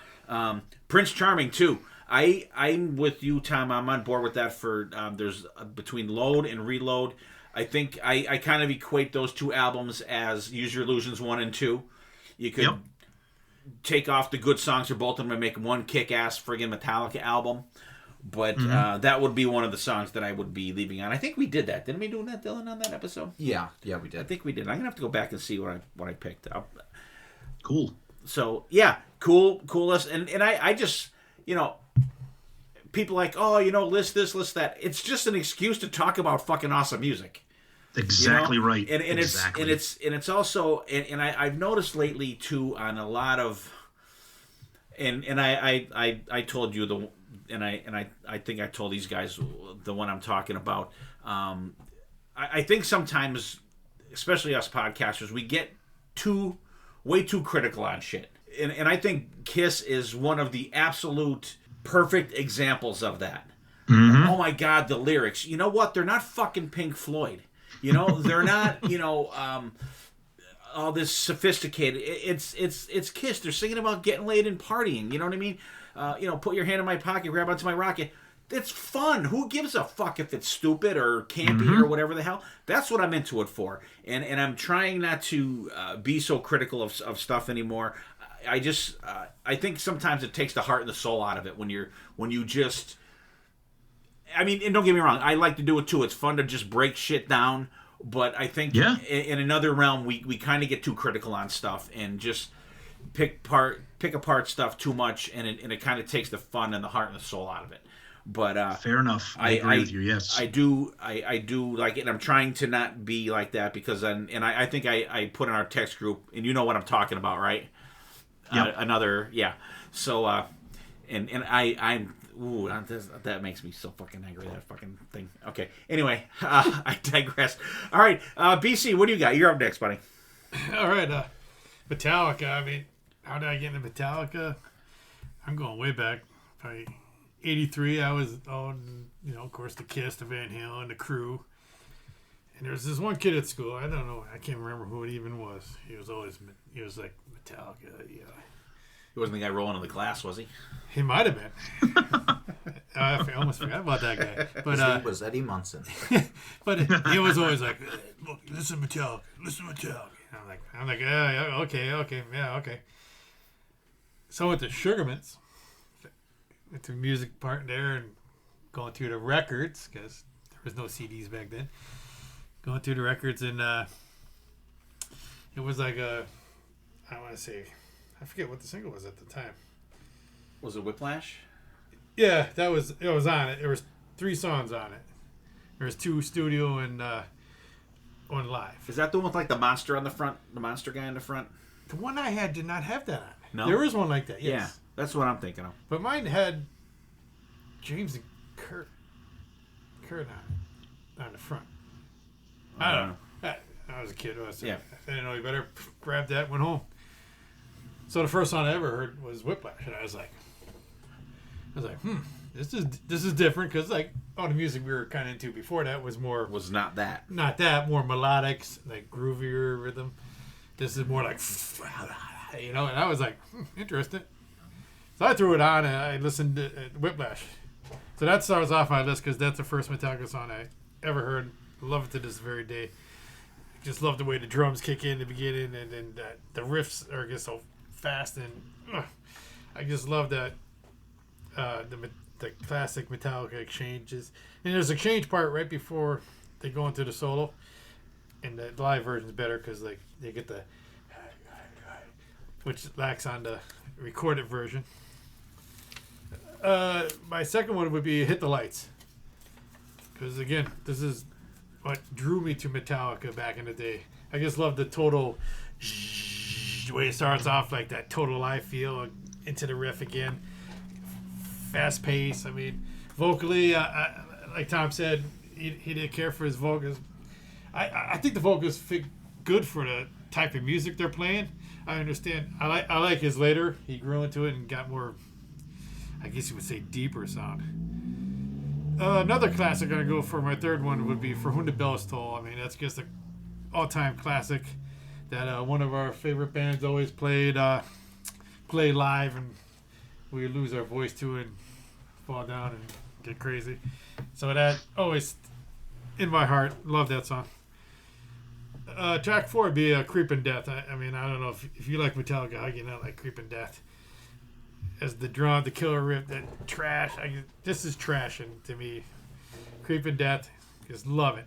Prince Charming too. I'm with you, Tom. I'm on board with that. For there's between Load and Reload, I think I kind of equate those two albums as Use Your Illusions 1 and 2. You could take off the good songs for both of them and make one kick ass friggin' Metallica album. But that would be one of the songs that I would be leaving on. I think we did that. Didn't we do that, Dylan, on that episode? Yeah, we did. I think we did. I'm gonna have to go back and see what I picked up. Cool. So yeah, cool list. And I just people like, oh, list this, list that. It's just an excuse to talk about fucking awesome music. Exactly right. And exactly. it's also and I've noticed lately too on a lot of and I told you I think I told these guys the one I'm talking about. I think sometimes, especially us podcasters, we get way too critical on shit. And I think Kiss is one of the absolute perfect examples of that. Oh my God, the lyrics. You know what? They're not fucking Pink Floyd. They're not, all this sophisticated. It's Kiss. They're singing about getting laid and partying. You know what I mean? Put your hand in my pocket, grab onto my rocket. It's fun. Who gives a fuck if it's stupid or campy or whatever the hell? That's what I'm into it for. And I'm trying not to be so critical of stuff anymore. I think sometimes it takes the heart and the soul out of it when you just. I mean, and don't get me wrong, I like to do it too. It's fun to just break shit down, but I think in another realm we kind of get too critical on stuff and just pick apart stuff too much, and it kind of takes the fun and the heart and the soul out of it. But fair enough. I agree with you. Yes, I do like it. And I'm trying to not be like that because I think I put in our text group, and you know what I'm talking about, right? another, yeah. So, and that makes me so fucking angry, that fucking thing. Okay. Anyway, I digress. All right, BC, what do you got? You're up next, buddy. All right, Metallica. I mean, how did I get into Metallica? I'm going way back. Probably 83. I was on, of course, the Kiss, the Van Halen, the Crew. And there was this one kid at school. I don't know. I can't remember who it even was. He was like Metallica. Yeah. He wasn't the guy rolling in the class, was he? He might have been. I almost forgot about that guy. But his name was Eddie Munson. But he was always like, "Look, listen to Metallica. Listen to Metallica." And I'm like, yeah, okay. So I went to Sugarman's, went to the music part there, and going through the records because there was no CDs back then. Going through the records, and it was like I want to say, I forget what the single was at the time. Was it Whiplash? Yeah, it was on it. There was 3 songs on it. There was 2 studio and 1 live. Is that the one with like the monster on the front, the monster guy in the front? The one I had did not have that on it. No? There was one like that, yes. Yeah, that's what I'm thinking of. But mine had James and Kurt on it, on the front. I don't know. I was a kid. I didn't know any better. Grabbed that, went home. So the first song I ever heard was Whiplash, and I was like, this is different because like all the music we were kind of into before that was more not that more melodic, like groovier rhythm. This is more like and I was like interesting. So I threw it on and I listened to Whiplash. So that starts off my list because that's the first Metallica song I ever heard. Love it to this very day. Just love the way the drums kick in the beginning and then the riffs are just so fast and I just love that the classic Metallica exchanges. And there's an exchange part right before they go into the solo, and the live version's better because like they get the which lacks on the recorded version. My second one would be Hit the Lights, because again this is what drew me to Metallica back in the day. I just love the total the way it starts off, like that total live feel into the riff again. Fast pace. I mean, vocally, like Tom said, he didn't care for his vocals. I think the vocals fit good for the type of music they're playing. I understand. I like his later. He grew into it and got more, I guess you would say, deeper sound. Another classic I'm going to go for my third one would be For Whom the Bell Tolls. I mean, that's just an all-time classic that one of our favorite bands always play live, and we lose our voice to it and fall down and get crazy. So that always in my heart. Love that song. Track 4 would be Creepin' Death. I mean, I don't know if you like Metallica, how you not like Creepin' Death. As the drum, the killer riff, that trash. This is trashing to me. Creepin' Death, just love it.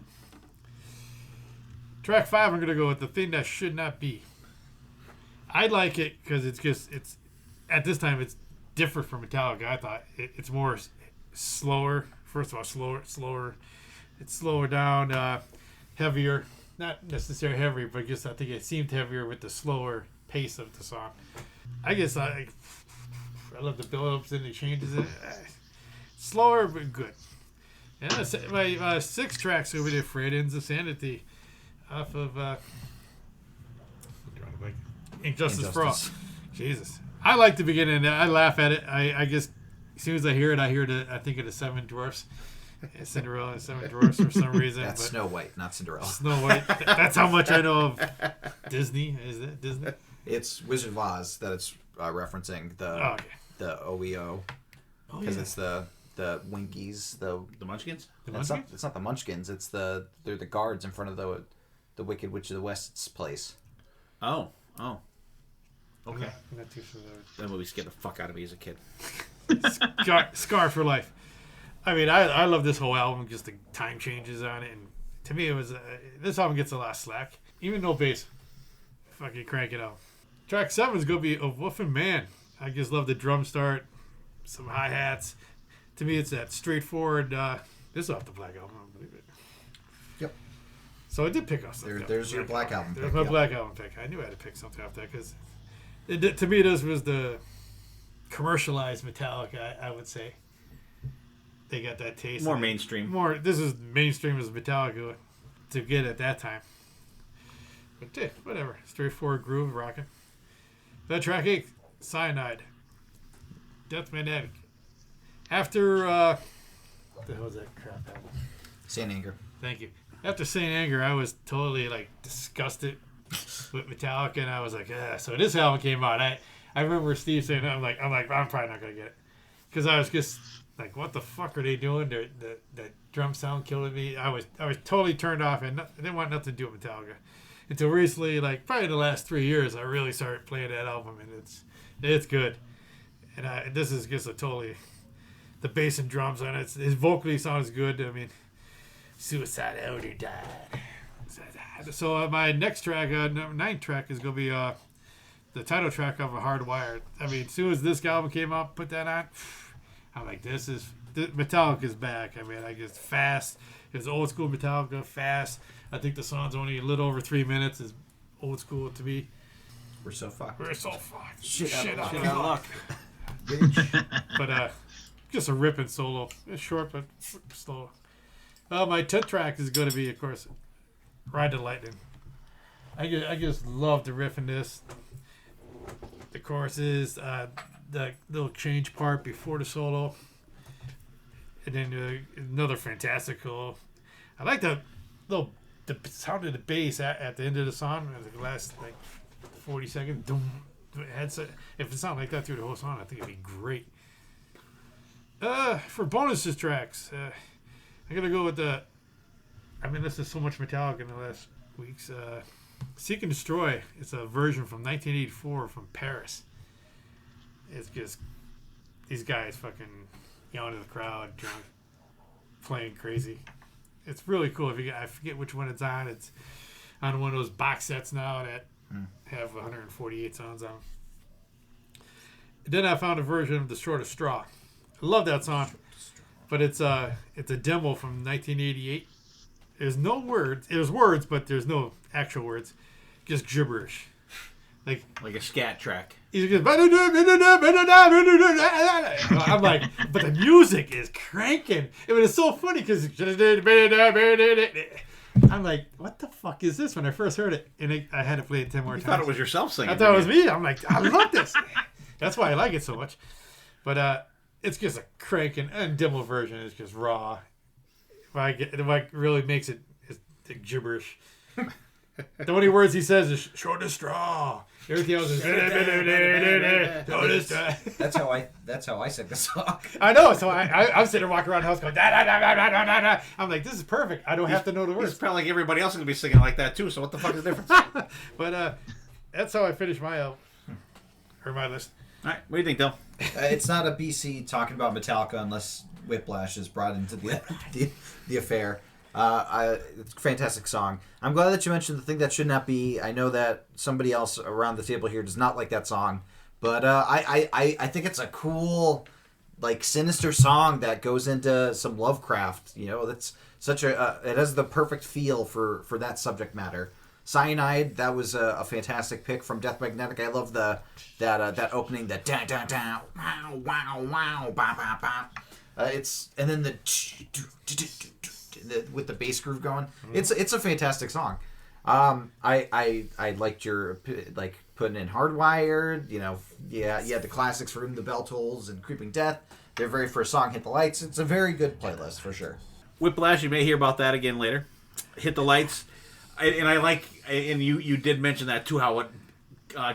Track 5, I'm going to go with The Thing That Should Not Be. I like it because it's at this time, it's different from Metallica. I thought it's more slower. First of all, slower. It's slower down, heavier. Not necessarily heavier, but just I think it seemed heavier with the slower pace of the song. I guess I love the build-ups and the changes. Slower, but good. And my 6 tracks over there, Fred Ends of Sanity, off of Injustice for All. Jesus. I like the beginning. I laugh at it. I just, as soon as I hear it, I think of the 7 Dwarfs. Cinderella and 7 Dwarfs for some reason. That's Snow White, not Cinderella. Snow White. That's how much I know of Disney. Is it Disney? It's Wizard of Oz that it's referencing the OEO, because it's the Winkies, the Munchkins. It's not the Munchkins. They're the guards in front of the Wicked Witch of the West's place. Oh. Okay. I'm not too familiar. That movie scared the fuck out of me as a kid. Scar for life. I mean, I love this whole album, just the time changes on it, and to me it was this album gets a lot of slack. Even no bass, fucking crank it out. Track 7 is gonna be A Woofin' Man. I just love the drum start, some hi hats. To me, it's that straightforward. This is off the Black Album, I don't believe it. Yep. So I did pick off something. There's your Black Album. There's my Black Album pick. I knew I had to pick something off that because To me, this was the commercialized Metallica, I would say. They got that taste. More mainstream. This is mainstream as Metallica to get at that time. But whatever. Straightforward groove, rocking. That track 8, Cyanide. Death Magnetic. After, what the hell was that crap album? Saint Anger. Thank you. After Saint Anger, I was totally, disgusted with Metallica, and I was like, so this album came out. I remember Steve saying, I'm probably not going to get it. Because I was just like, what the fuck are they doing? The drum sound killing me. I was totally turned off, and I didn't want nothing to do with Metallica. Until recently, probably the last 3 years, I really started playing that album, and it's good. And this is just the bass and drums on it. His vocally sounds good. I mean, Suicide Elder died. So my next track, number 9 track, is going to be the title track of A Hardwired. I mean, as soon as this album came out, put that on, I'm like, Metallica's back. I mean, it's fast. It's old school Metallica, fast. I think the song's only a little over 3 minutes. It's old school to me. We're so fucked. Shit out of luck. But just a ripping solo. It's short but slow. My 10th track is going to be, of course, Ride the Lightning. I just love the riff in this. The choruses, the little change part before the solo, and then another fantastical. I like the sound of the bass at the end of the song. The last 40 seconds. If it sounded like that through the whole song, I think it'd be great. For bonuses tracks, I'm gonna go with this is so much Metallica in the last weeks. Seek and Destroy. It's a version from 1984 from Paris. It's just these guys fucking yelling at the crowd, drunk, playing crazy. It's really cool. I forget which one it's on. It's on one of those box sets now that have 148 songs on them. Then I found a version of The Shortest Straw. I love that song, but it's a demo from 1988. There's no words. There's words, but there's no actual words. Just gibberish. Like a scat track. He's just, I'm like, but the music is cranking. It was so funny because I'm like, what the fuck is this when I first heard it? And I had to play it 10 more times. You thought it was yourself singing. I thought it was me. I'm like, I love this. That's why I like it so much. But it's just a cranking, and demo version is just raw. What really makes it is the gibberish. The only words he says is "shortest straw." Everything else is shortest straw. That's how I sing the song. I know. So I'm sitting there walking around the house going da da da da da da da. I'm like, this is perfect. I don't have to know the words. It's probably like everybody else is gonna be singing like that too. So what the fuck is the difference? But that's how I finished my album or my list. All right, what do you think, Dill? It's not a BC talking about Metallica unless Whiplash is brought into the affair. It's a fantastic song. I'm glad that you mentioned the thing that should not be. I know that somebody else around the table here does not like that song, but I think it's a cool, sinister song that goes into some Lovecraft. That's such it has the perfect feel for that subject matter. Cyanide, that was a fantastic pick from Death Magnetic. I love that opening, that da da da wow wow wow ba ba ba. And then with the bass groove going. It's a fantastic song. I liked your putting in Hardwired. You had the classics for Ring the Bell Tolls and Creeping Death. Their very first song, Hit the Lights. It's a very good playlist for sure. Whiplash, you may hear about that again later. Hit the Lights. And you did mention that too, how it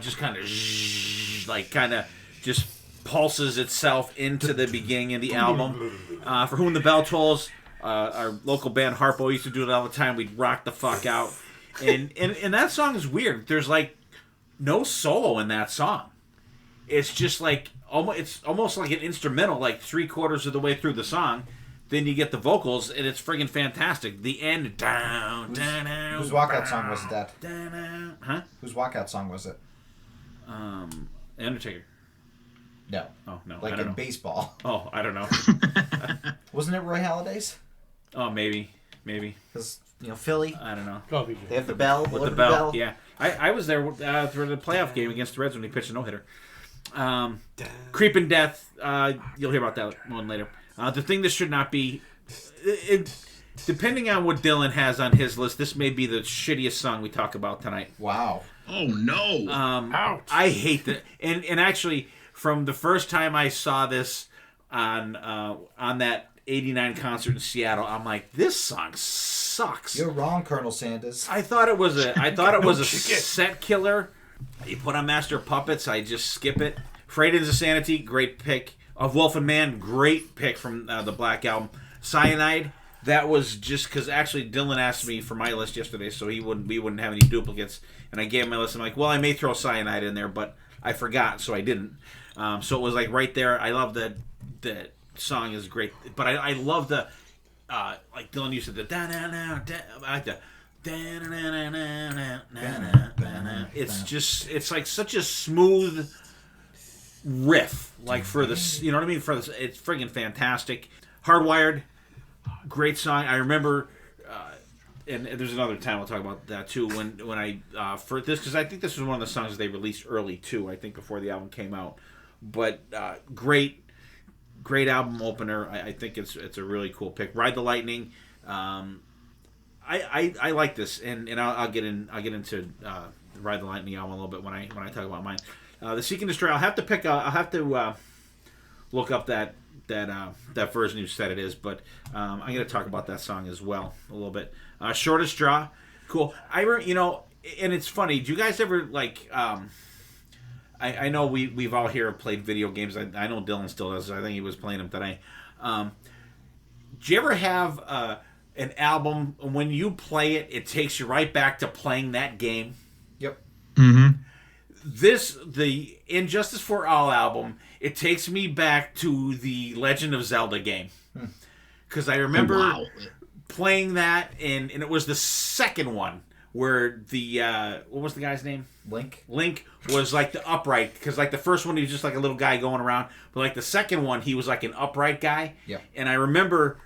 just kind of just pulses itself into the beginning of the album. For Whom the Bell Tolls, our local band Harpo used to do it all the time. We'd rock the fuck out, and that song is weird. There's no solo in that song. It's just it's almost like an instrumental, 3/4 of the way through the song. Then you get the vocals, and it's friggin' fantastic. The end, down, down, down. Whose walkout song was it, that? Huh? Whose walkout song was it? Undertaker. No. Oh, no. I don't know. Baseball. Oh, I don't know. Wasn't it Roy Halladay's? Oh, maybe. maybe. Because, Philly, I don't know. Go, BJ. they have the bell. With the bell, yeah. I was there for the playoff game against the Reds when he pitched a no-hitter. Creeping Death, you'll hear about that one later. The Thing That Should Not Be, depending on what Dylan has on his list, this may be the shittiest song we talk about tonight. Wow. Oh no! Ouch. I hate that. And actually, from the first time I saw this on that '89 concert in Seattle, I'm like, this song sucks. You're wrong, Colonel Sanders. I thought it was a set killer. You put on Master of Puppets, I just skip it. Freight into Sanity, great pick. Of Wolf and Man, great pick from the Black Album. Cyanide, that was just because actually Dylan asked me for my list yesterday, so we wouldn't have any duplicates, and I gave him my list. I'm like, well, I may throw Cyanide in there, but I forgot, so I didn't. So it was like right there. I love that song is great, but I love the like Dylan used to the da na na da, I like the da na na na na na na. It's like such a smooth riff, like for this, you know what I mean? For this, it's friggin' fantastic. Hardwired, great song. I remember, and there's another time we'll talk about that too. When I for this, because I think this was one of the songs they released early too. I think before the album came out, but great album opener. I think it's a really cool pick. Ride the Lightning. I like this, and I'll get into the Ride the Lightning album a little bit when I talk about mine. The Seek and Destroy. I'll have to look up that version you said it is, but I'm going to talk about that song as well a little bit. Shortest Straw, cool. And it's funny. Do you guys ever like? I know we've all here played video games. I know Dylan still does. I think he was playing them today. Do you ever have an album when you play it, it takes you right back to playing that game? Yep. Mm-hmm. The Injustice for All album, it takes me back to the Legend of Zelda game. Because I remember playing that, and it was the second one where the, what was the guy's name? Link was like the upright, because like the first one he was just like a little guy going around, but like the second one he was like an upright guy. Yep. And I remember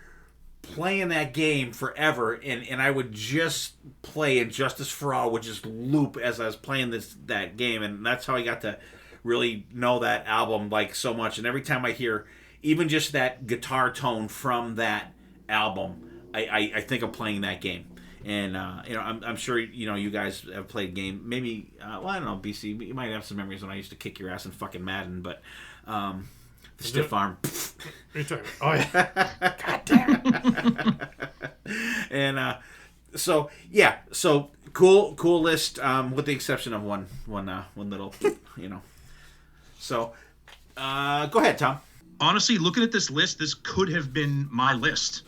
playing that game forever, and I would just play Injustice for All, would just loop as I was playing that game, and that's how I got to really know that album like so much. And every time I hear even just that guitar tone from that album, I think of playing that game. And I'm sure you guys have played a game. Maybe I don't know, BC. You might have some memories when I used to kick your ass in fucking Madden, but the stiff arm. Oh yeah. God damn it. And so cool list, with the exception of one little, So go ahead, Tom. Honestly, looking at this list, this could have been my list.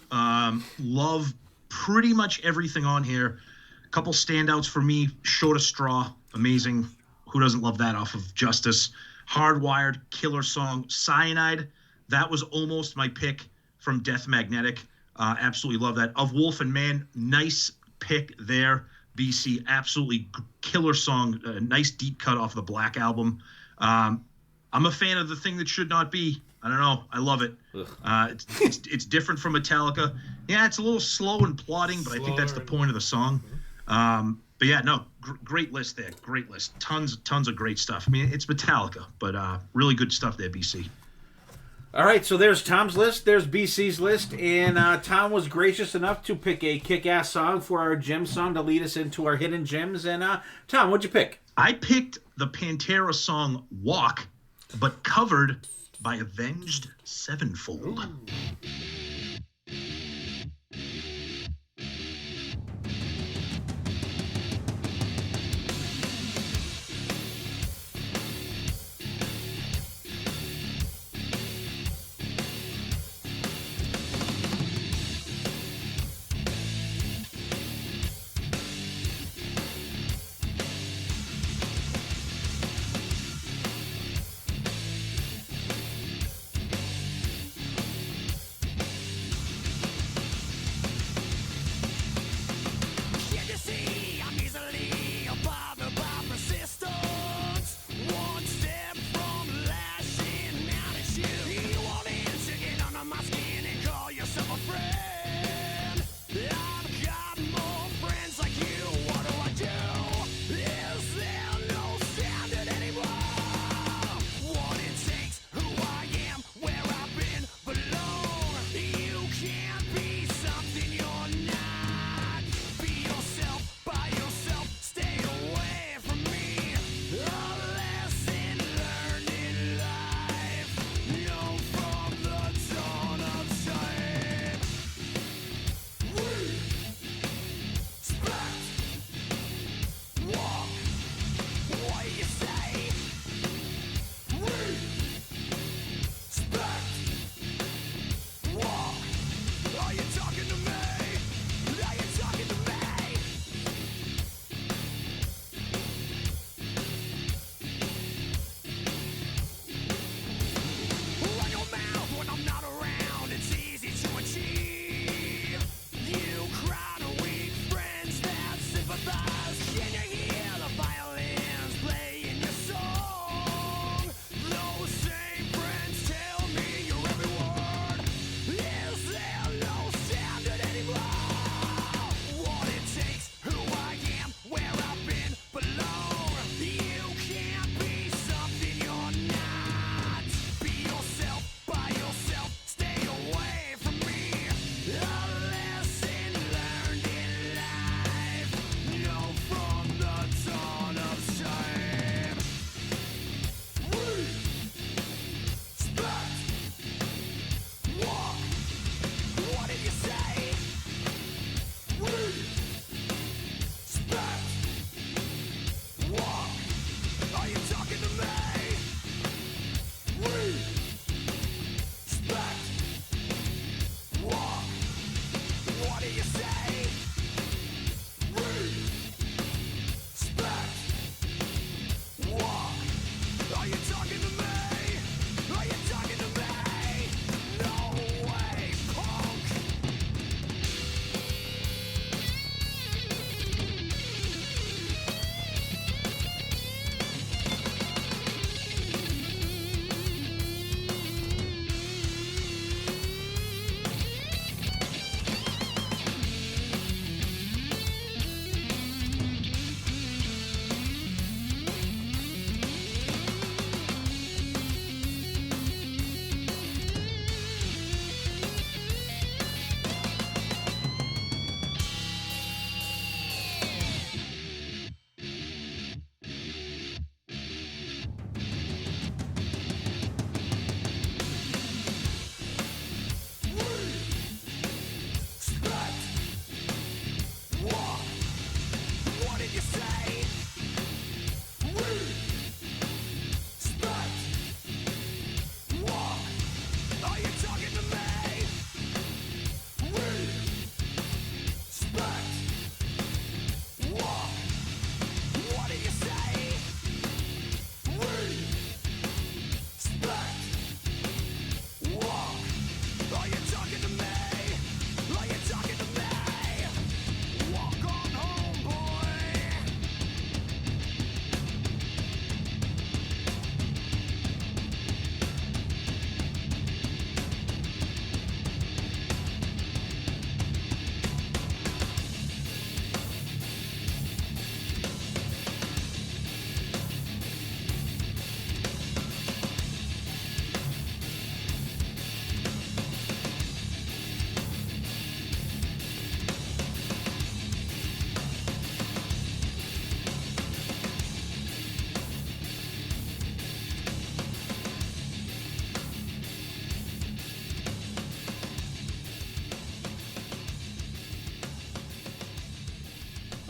Love pretty much everything on here. A couple standouts for me. Short of Straw, amazing. Who doesn't love that off of Justice? Hardwired, killer song. Cyanide, that was almost my pick from Death Magnetic. Absolutely love that. Of Wolf and Man, nice pick there. BC, absolutely killer song. Nice deep cut off the Black Album. I'm a fan of The Thing That Should Not Be. I don't know. I love it. It's different from Metallica. Yeah, it's a little slow and plodding, but I think that's the point of the song. But yeah, no, great list there. Great list. Tons of great stuff. I mean, it's Metallica, but really good stuff there, BC. All right, so there's Tom's list. There's BC's list. And Tom was gracious enough to pick a kick-ass song for our gem song to lead us into our hidden gems. And Tom, what'd you pick? I picked the Pantera song Walk, but covered by Avenged Sevenfold. Ooh.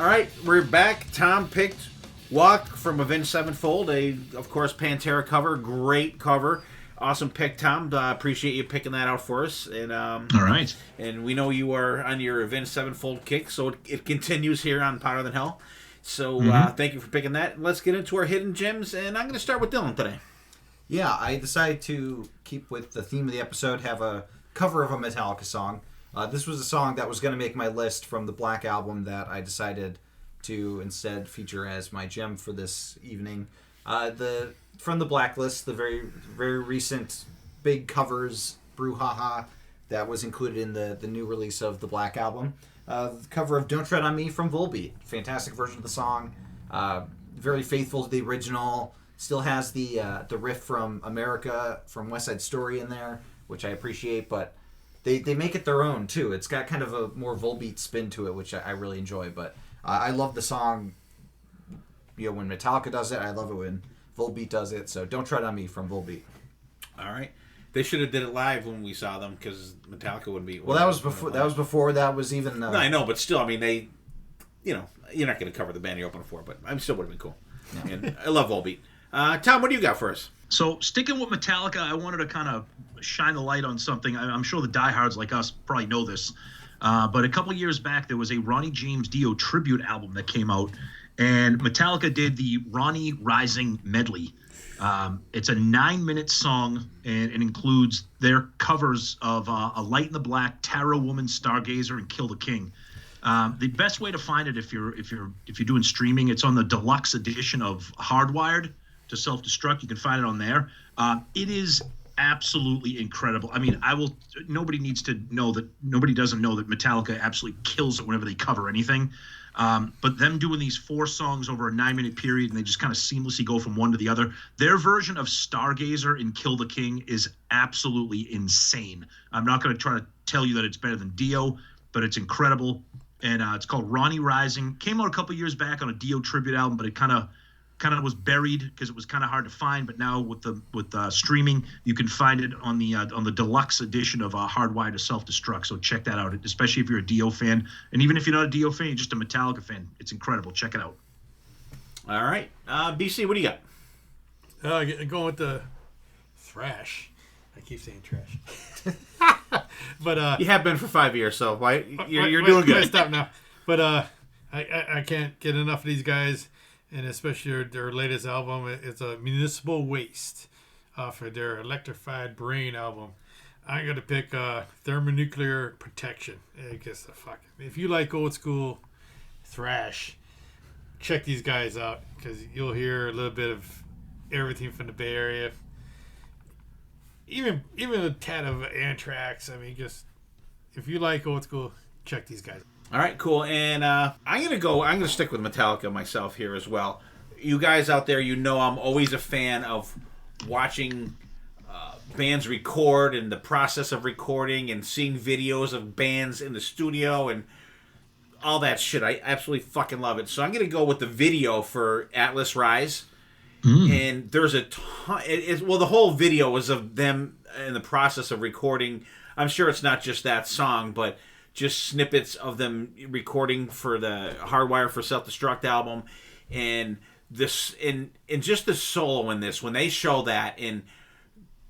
All right, we're back. Tom picked Walk from Avenged Sevenfold, of course, Pantera cover. Great cover. Awesome pick, Tom. Appreciate you picking that out for us. And All right. And we know you are on your Avenged Sevenfold kick, so it continues here on Power Than Hell. So thank you for picking that. Let's get into our hidden gems, and I'm going to start with Dylan today. Yeah, I decided to keep with the theme of the episode, have a cover of a Metallica song. This was a song that was going to make my list from the Black Album that I decided to instead feature as my gem for this evening. From the Blacklist, the very, very recent big covers brouhaha that was included in the new release of the Black Album. The cover of Don't Tread on Me from Volbeat. Fantastic version of the song. Very faithful to the original. Still has the riff from America, from West Side Story in there, which I appreciate, but they make it their own, too. It's got kind of a more Volbeat spin to it, which I really enjoy, but I love the song, when Metallica does it. I love it when Volbeat does it, so Don't Tread on Me from Volbeat. All right. They should have did it live when we saw them, because Metallica would be... Well, that was before that was even... No, I know, but still, I mean, they... you're not going to cover the band you're opening for, but I still would have been cool. Yeah. And I love Volbeat. Tom, what do you got for us? So, sticking with Metallica, I wanted to kind of shine the light on something. I'm sure the diehards like us probably know this. But a couple years back, there was a Ronnie James Dio tribute album that came out, and Metallica did the Ronnie Rising medley. It's a 9-minute song, and it includes their covers of A Light in the Black, Tarot Woman, Stargazer, and Kill the King. The best way to find it if you're doing streaming, it's on the deluxe edition of Hardwired to Self-Destruct. You can find it on there. It is absolutely incredible. I mean, nobody doesn't know that Metallica absolutely kills it whenever they cover anything. But them doing these 4 songs over a 9-minute period, and they just kind of seamlessly go from one to the other. Their version of Stargazer and Kill the King is absolutely insane. I'm not going to try to tell you that it's better than Dio, but it's incredible. And it's called Ronnie Rising. Came out a couple years back on a Dio tribute album, but it kind of was buried because it was kind of hard to find. But now with streaming, you can find it on the deluxe edition of Hardwired to Self-Destruct. So check that out, especially if you're a Dio fan, and even if you're not a Dio fan, you're just a Metallica fan. It's incredible. Check it out. All right, BC, what do you got? Going with the thrash. I keep saying trash. But you have been for 5 years, so why you're doing good. Stop now. But I can't get enough of these guys, and especially their latest album. It's a Municipal Waste for their Electrified Brain album. I'm gonna pick Thermonuclear Protection. I guess if you like old school thrash, check these guys out because you'll hear a little bit of everything from the Bay Area. Even a tad of Anthrax. I mean, just if you like old school, check these guys. All right, cool. And I'm gonna stick with Metallica myself here as well. You guys out there, I'm always a fan of watching bands record and the process of recording and seeing videos of bands in the studio and all that shit. I absolutely fucking love it. So I'm gonna go with the video for Atlas Rise. And there's a ton. The whole was of them in the process of recording. I'm sure it's not just that song, but just snippets of them recording for the Hardwire for Self-Destruct album, and this and just the solo in this when they show that, and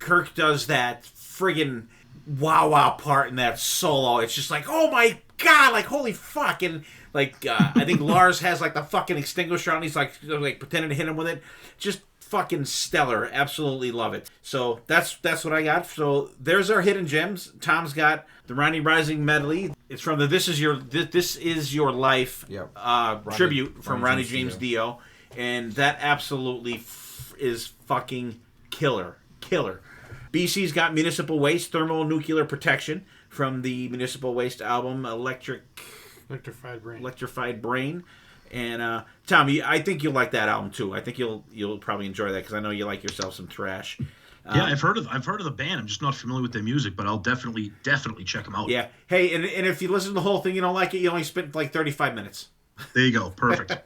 Kirk does that friggin' wow part in that solo. It's just like, oh my god, like holy fuck, and like I think Lars has like the fucking extinguisher on. He's like pretending to hit him with it. Just fucking stellar. Absolutely love it. So that's what I got. So there's our hidden gems. Tom's got the Ronnie Rising medley. It's from the This Is Your Life tribute from Ronnie James Dio, and that absolutely is fucking killer. BC's got Municipal Waste, Thermonuclear Protection from the Municipal Waste album, Electrified Brain. And Tom, I think you'll like that album too. I think you'll probably enjoy that because I know you like yourself some thrash. Yeah, I've heard of the band. I'm just not familiar with their music, but I'll definitely check them out. Yeah. Hey, and if you listen to the whole thing, you don't like it, you only spent like 35 minutes. There you go. Perfect.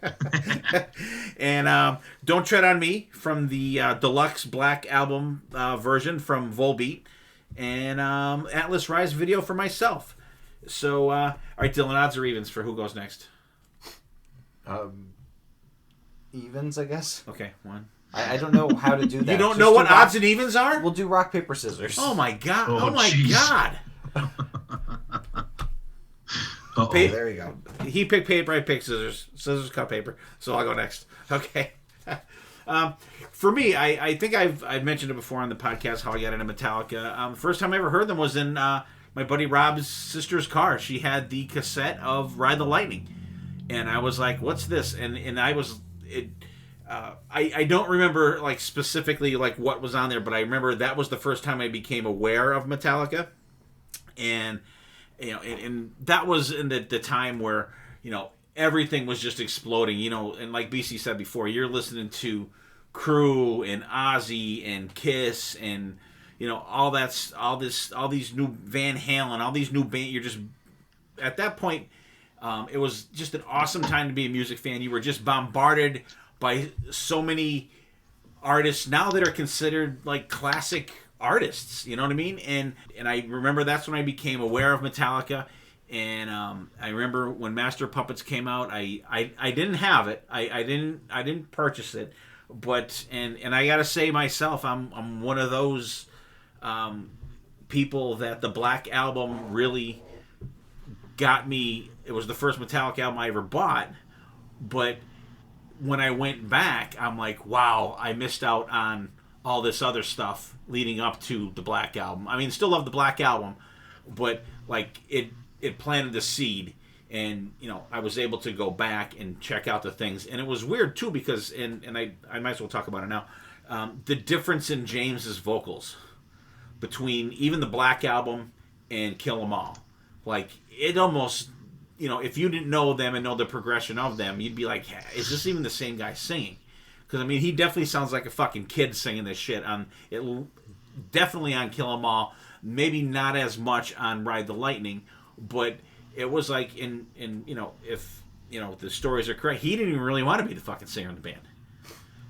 And Don't Tread on Me from the deluxe Black album version from Volbeat, and Atlas Rise video for myself. So, all right, Dylan, odds or evens for who goes next? Evens, I guess. Okay, one. I don't know how to do that. You don't Just know what do rock- odds and evens are? We'll do rock, paper, scissors. Oh my god! Oh, Oh my jeez. god! Uh-oh. Pa- There you go. He picked paper, I picked scissors. Scissors cut paper. So I'll go next. Okay. For me, I think I've mentioned it before on the podcast how I got into Metallica. First time I ever heard them was in my buddy Rob's sister's car. She had the cassette of Ride the Lightning, and I was like, "What's this?" And I was it. I don't remember like specifically like what was on there, but I remember that was the first time I became aware of Metallica, and you know, and that was in the time where everything was just exploding, and like BC said before, you're listening to Crew and Ozzy and Kiss and all these new Van Halen, all these new bands. You're just at that point, it was just an awesome time to be a music fan. You were just bombarded by so many artists now that are considered like classic artists, you know what I mean? And I remember that's when I became aware of Metallica. And I remember when Master Puppets came out, I didn't have it. I didn't purchase it, but and I gotta say myself, I'm one of those people that the Black Album really got me. It was the first Metallica album I ever bought, but when I went back, I'm like, wow, I missed out on all this other stuff leading up to the Black Album. I mean, still love the Black Album, but like it planted the seed, and I was able to go back and check out the things. And it was weird too because and I might as well talk about it now. The difference in James's vocals between even the Black Album and Kill 'Em All, like it almost if you didn't know them and know the progression of them, you'd be like, is this even the same guy singing? Because I mean, he definitely sounds like a fucking kid singing this shit on it. Definitely on Kill 'Em All, maybe not as much on Ride the Lightning, but it was like if the stories are correct, he didn't even really want to be the fucking singer in the band.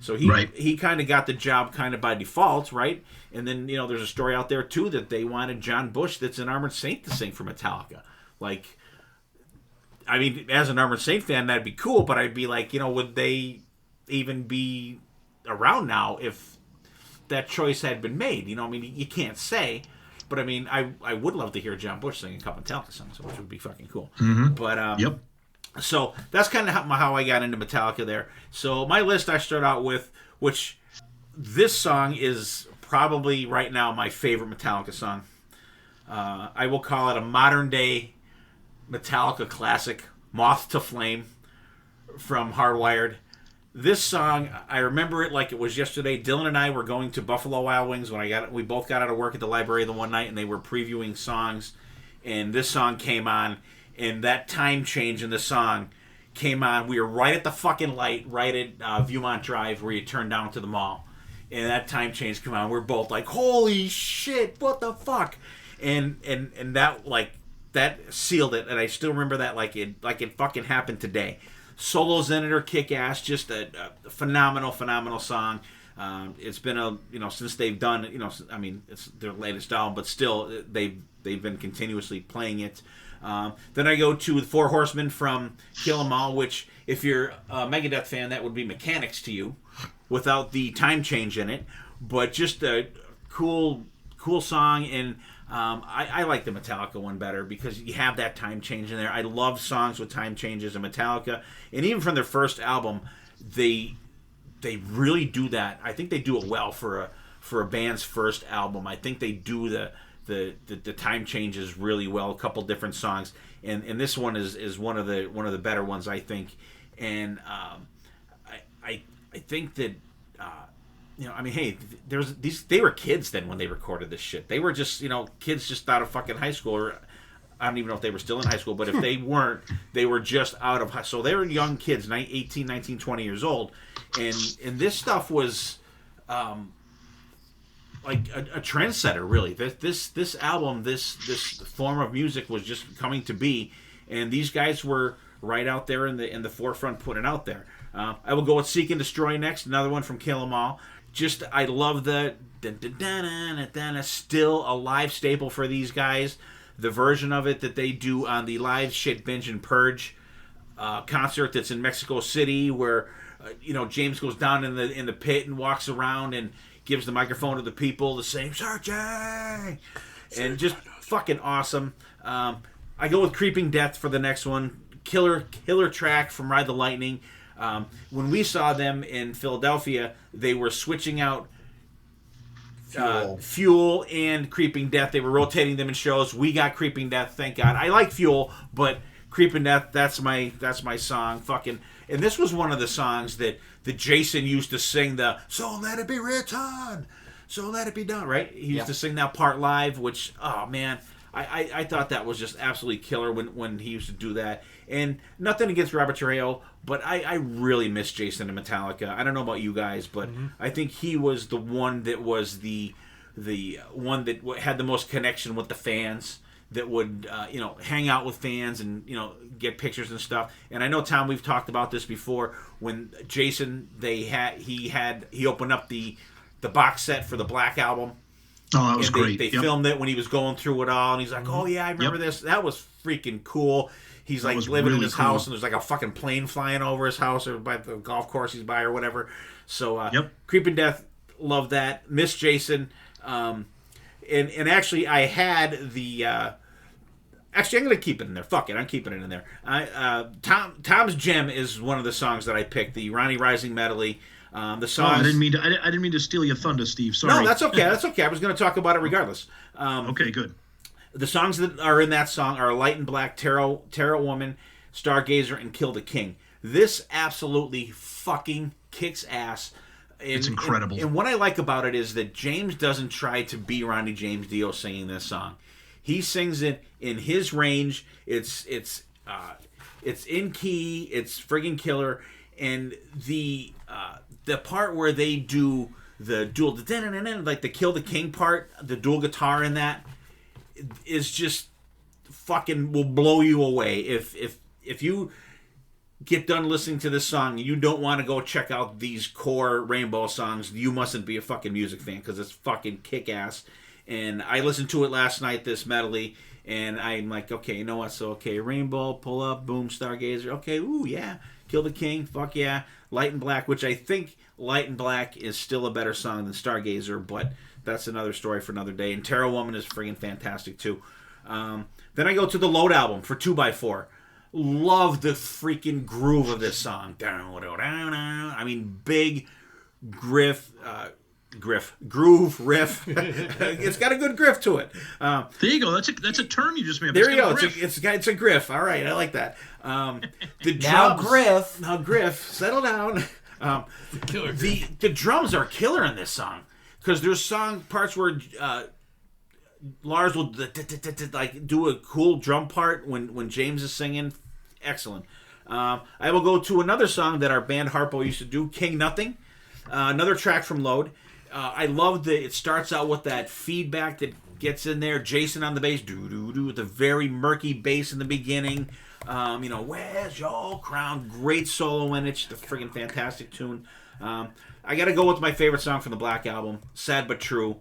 So he kind of got the job kind of by default, right? And then there's a story out there too that they wanted John Bush, that's an Armored Saint, to sing for Metallica. Like, I mean, as an Armored Saint fan, that'd be cool, but I'd be like, would they even be around now if that choice had been made? I mean, you can't say, but I mean, I would love to hear John Bush sing a couple Metallica songs, which would be fucking cool. Mm-hmm. But yep. So that's kind of how I got into Metallica there. So my list I start out with, which this song is probably right now my favorite Metallica song. I will call it a modern day Metallica classic, Moth to Flame from Hardwired. This song, I remember it like it was yesterday. Dylan and I were going to Buffalo Wild Wings when we both got out of work at the library the one night, and they were previewing songs, and this song came on, and that time change in the song came on. We were right at the fucking light, right at Viewmont Drive, where you turn down to the mall, and that time change came on. We're both like, holy shit, what the fuck? And that like that sealed it, and I still remember that like it fucking happened today. Solos in it are kick ass, just a phenomenal song. It's been since they've done it, I mean, it's their latest album, but still they've been continuously playing it. Then I go to the Four Horsemen from Kill 'Em All, which if you're a Megadeth fan, that would be Mechanics to you, without the time change in it. But just a cool song, and I like the Metallica one better because you have that time change in there. I love songs with time changes in Metallica, and even from their first album, they really do that. I think they do it well for a band's first album. I think they do the time changes really well. A couple different songs, and this one is one of the better ones, I think. And I think that. I mean, hey, they were kids then when they recorded this shit. They were just, kids just out of fucking high school, or I don't even know if they were still in high school, but if they weren't, they were just out of high school. So they were young kids, 18, 19, 20 years old. And this stuff was like a trendsetter, really. This album, this form of music was just coming to be, and these guys were right out there in the forefront putting it out there. I will go with Seek and Destroy next, another one from Kill 'Em All. Just, I love the still a live staple for these guys. The version of it that they do on the live Shit Binge and Purge concert that's in Mexico City where James goes down in the pit and walks around and gives the microphone to the people to say "Searching," and just fucking awesome. I go with Creeping Death for the next one. Killer track from Ride the Lightning. When we saw them in Philadelphia, they were switching out Fuel and Creeping Death. They were rotating them in shows. We got Creeping Death, thank God. I like Fuel, but Creeping Death, that's my song. Fucking, and this was one of the songs that Jason used to sing the "So Let It Be Written, So Let It Be Done," right? He used to sing that part live, which, oh man, I thought that was just absolutely killer when he used to do that. And nothing against Robert Trujillo, but I really miss Jason and Metallica. I don't know about you guys, but I think he was the one that was the one that had the most connection with the fans, that would hang out with fans and get pictures and stuff. And I know, Tom, we've talked about this before. When Jason, he opened up the box set for the Black Album. Oh, that was great. They filmed it when he was going through it all, and he's like, "Oh yeah, I remember this. That was freaking cool." He's like living in his house, and there's like a fucking plane flying over his house or by the golf course he's by or whatever. So, Creeping Death, love that. Miss Jason, and actually I had the. Actually, I'm going to keep it in there. Fuck it, I'm keeping it in there. Tom's Gem is one of the songs that I picked. The Ronnie Rising medley. The songs. I didn't mean to steal your thunder, Steve. Sorry. No, that's okay. That's okay. I was going to talk about it regardless. Okay, good. The songs that are in that song are Light and Black, Terror Woman, Stargazer, and Kill the King. This absolutely fucking kicks ass. It's incredible. And what I like about it is that James doesn't try to be Ronnie James Dio singing this song. He sings it in his range. It's in key. It's friggin' killer. And the part where they do the dual, like the Kill the King part, the dual guitar in that, is just fucking will blow you away. If you get done listening to this song and you don't want to go check out these core Rainbow songs, you mustn't be a fucking music fan, because it's fucking kick-ass. And I listened to it last night, this medley, and I'm like, okay, you know what? So, okay, Rainbow, Pull Up, Boom, Stargazer. Okay, ooh, yeah. Kill the King, fuck yeah. Light and Black, which I think Light and Black is still a better song than Stargazer, but that's another story for another day. And Terror Woman is friggin' fantastic, too. Then I go to the Load album for 2x4. Love the freaking groove of this song. I mean, big groove riff. It's got a good griff to it. There you go. That's a term you just made. There you go. It's a griff. All right, I like that. The drums, now griff. Settle down. The drums are killer in this song, because there's song parts where Lars will like do a cool drum part when James is singing. Excellent. I will go to another song that our band Harpo used to do, King Nothing. Another track from Load. I love that it starts out with that feedback that gets in there. Jason on the bass, doo-doo-doo, with a very murky bass in the beginning. Where's your crown? Great solo in it. It's a friggin' fantastic tune. I got to go with my favorite song from the Black Album, Sad But True.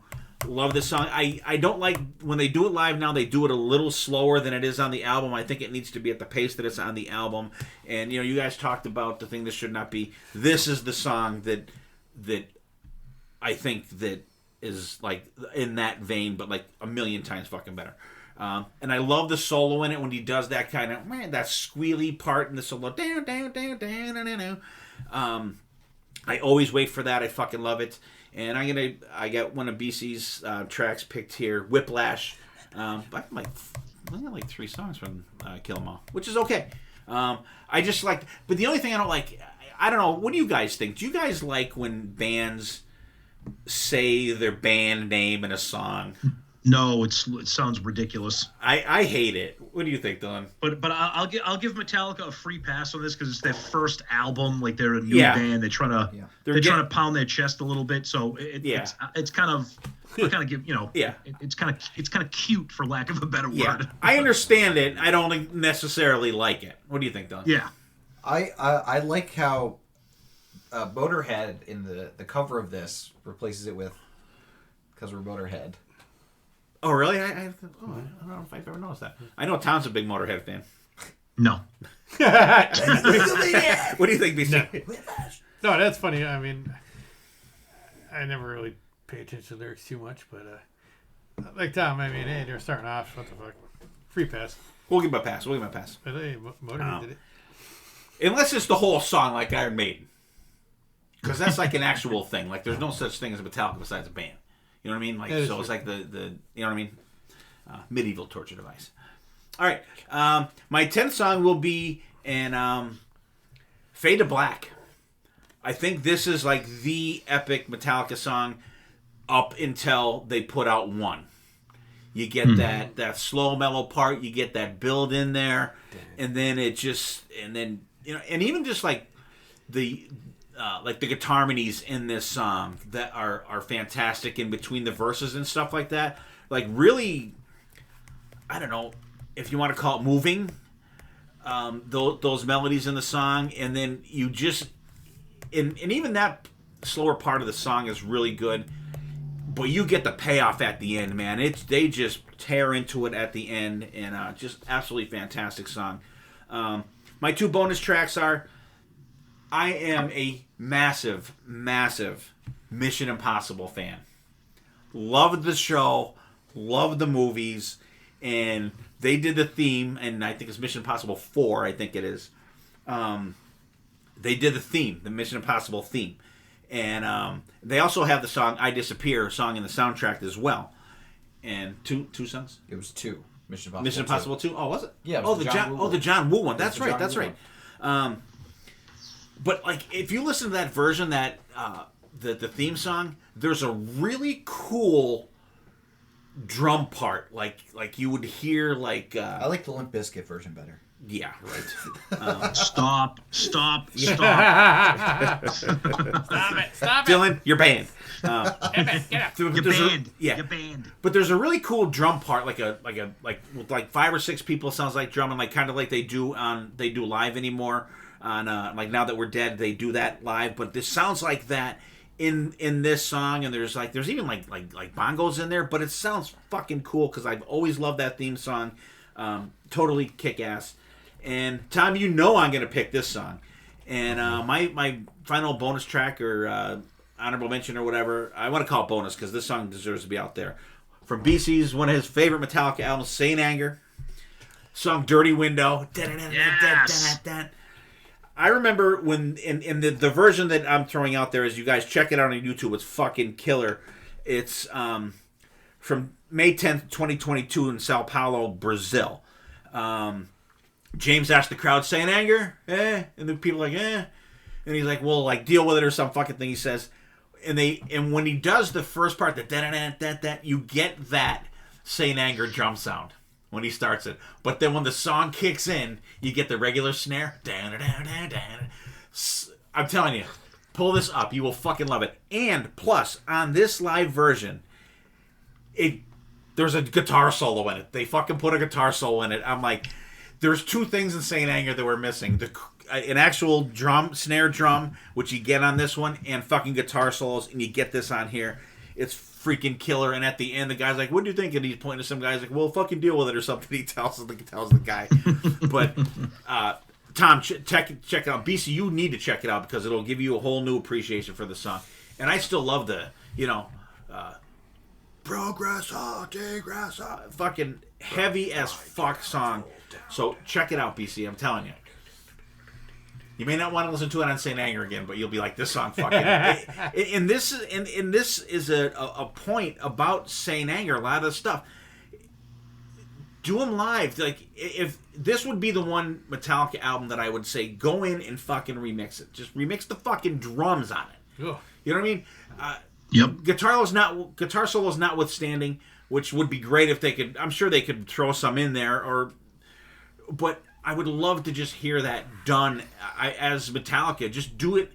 Love this song. I don't like when they do it live now. They do it a little slower than it is on the album. I think it needs to be at the pace that it's on the album. And you guys talked about the thing that should not be. This is the song that I think that is like in that vein, but like a million times fucking better. And I love the solo in it when he does that kind of that squealy part in the solo. I always wait for that. I fucking love it. And I got one of BC's tracks picked here, Whiplash. I got like 3 songs from Kill 'Em All, which is okay. I just like, but the only thing I don't like, I don't know, what do you guys think? Do you guys like when bands say their band name in a song? No, it sounds ridiculous. I hate it. What do you think, Dylan? But I'll give Metallica a free pass on this, because it's their first album. Like, they're a new band. They're trying to pound their chest a little bit. So it's kind of give it's kind of cute, for lack of a better word. I understand it. I don't necessarily like it. What do you think, Dylan? Yeah, I like how Motorhead in the cover of this replaces it with "Because We're Motorhead." Oh, really? I don't know if I've ever noticed that. I know Tom's a big Motorhead fan. No. What do you think, BC? No, that's funny. I mean, I never really pay attention to the lyrics too much, but like Tom, I mean, hey, they're starting off. What the fuck? Free pass. We'll give him a pass. But hey, Motorhead did it. Unless it's the whole song like Iron Maiden. Because that's like an actual thing. Like, there's no such thing as a Metallica besides a band. You know what I mean? Like, so true. it's like the you know what I mean? Medieval torture device. All right. My 10th song will be in Fade to Black. I think this is like the epic Metallica song up until they put out one. You get that slow mellow part, you get that build in there, and then it just, and then, you know, and even just like the guitar harmonies in this song that are fantastic in between the verses and stuff like that. Like, really, I don't know if you want to call it moving, those melodies in the song, and then you just, and even that slower part of the song is really good, but you get the payoff at the end, man. They just tear into it at the end, and just absolutely fantastic song. My 2 bonus tracks are, I am a massive, massive Mission Impossible fan. Loved the show, loved the movies, and they did the theme, and I think it's Mission Impossible 4, I think it is. They did the theme, the Mission Impossible theme. And they also have the song I Disappear song in the soundtrack as well. And two songs? It was 2. Mission Impossible. Mission Impossible 2? Oh, was it? Yeah. It was the John Woo one. That's right. John Woo Right. But like, if you listen to that version, that the theme song, there's a really cool drum part. Like you would hear like. I like the Limp Bizkit version better. Yeah, right. Stop. Stop it. Dylan, you're banned. Get up. You're banned. You're banned. But there's a really cool drum part, like with like 5 or 6 people, sounds like drumming, like kind of like they do live anymore. On like Now That We're Dead, they do that live. But this sounds like that in this song, and there's even like bongos in there. But it sounds fucking cool because I've always loved that theme song. Totally kick ass. And Tom, you know I'm gonna pick this song. And my final bonus track or honorable mention or whatever, I want to call it bonus because this song deserves to be out there. From BC's one of his favorite Metallica albums, Saint Anger. Song Dirty Window. Yes. I remember when in the version that I'm throwing out there, as you guys check it out on YouTube, it's fucking killer. It's from May 10th, 2022 in Sao Paulo, Brazil. James asked the crowd, Saint Anger? Eh? And the people are like, eh? And he's like, well, like, deal with it or some fucking thing, he says. And when he does the first part, the you get that Saint Anger drum sound when he starts it. But then when the song kicks in, you get the regular snare. I'm telling you, pull this up. You will fucking love it. And plus, on this live version, there's a guitar solo in it. They fucking put a guitar solo in it. I'm like, there's 2 things in Saint Anger that we're missing. An actual snare drum, which you get on this one, and fucking guitar solos, and you get this on here. It's freaking killer. And at the end, the guy's like, what do you think? And he's pointing to some guy's like, well, fucking deal with it or something. He tells the guy. But Tom, check it out. BC, you need to check it out because it'll give you a whole new appreciation for the song. And I still love the, progressa, degressa, fucking heavy as fuck song. So check it out, BC. I'm telling you. You may not want to listen to it on Saint Anger again, but you'll be like, this song fucking. And this is a point about Saint Anger. A lot of the stuff. Do them live. Like, if this would be the one Metallica album that I would say, go in and fucking remix it. Just remix the fucking drums on it. Ugh. You know what I mean? Yep. Guitar solos notwithstanding, which would be great if they could. I'm sure they could throw some in there, but I would love to just hear that done as Metallica. Just do it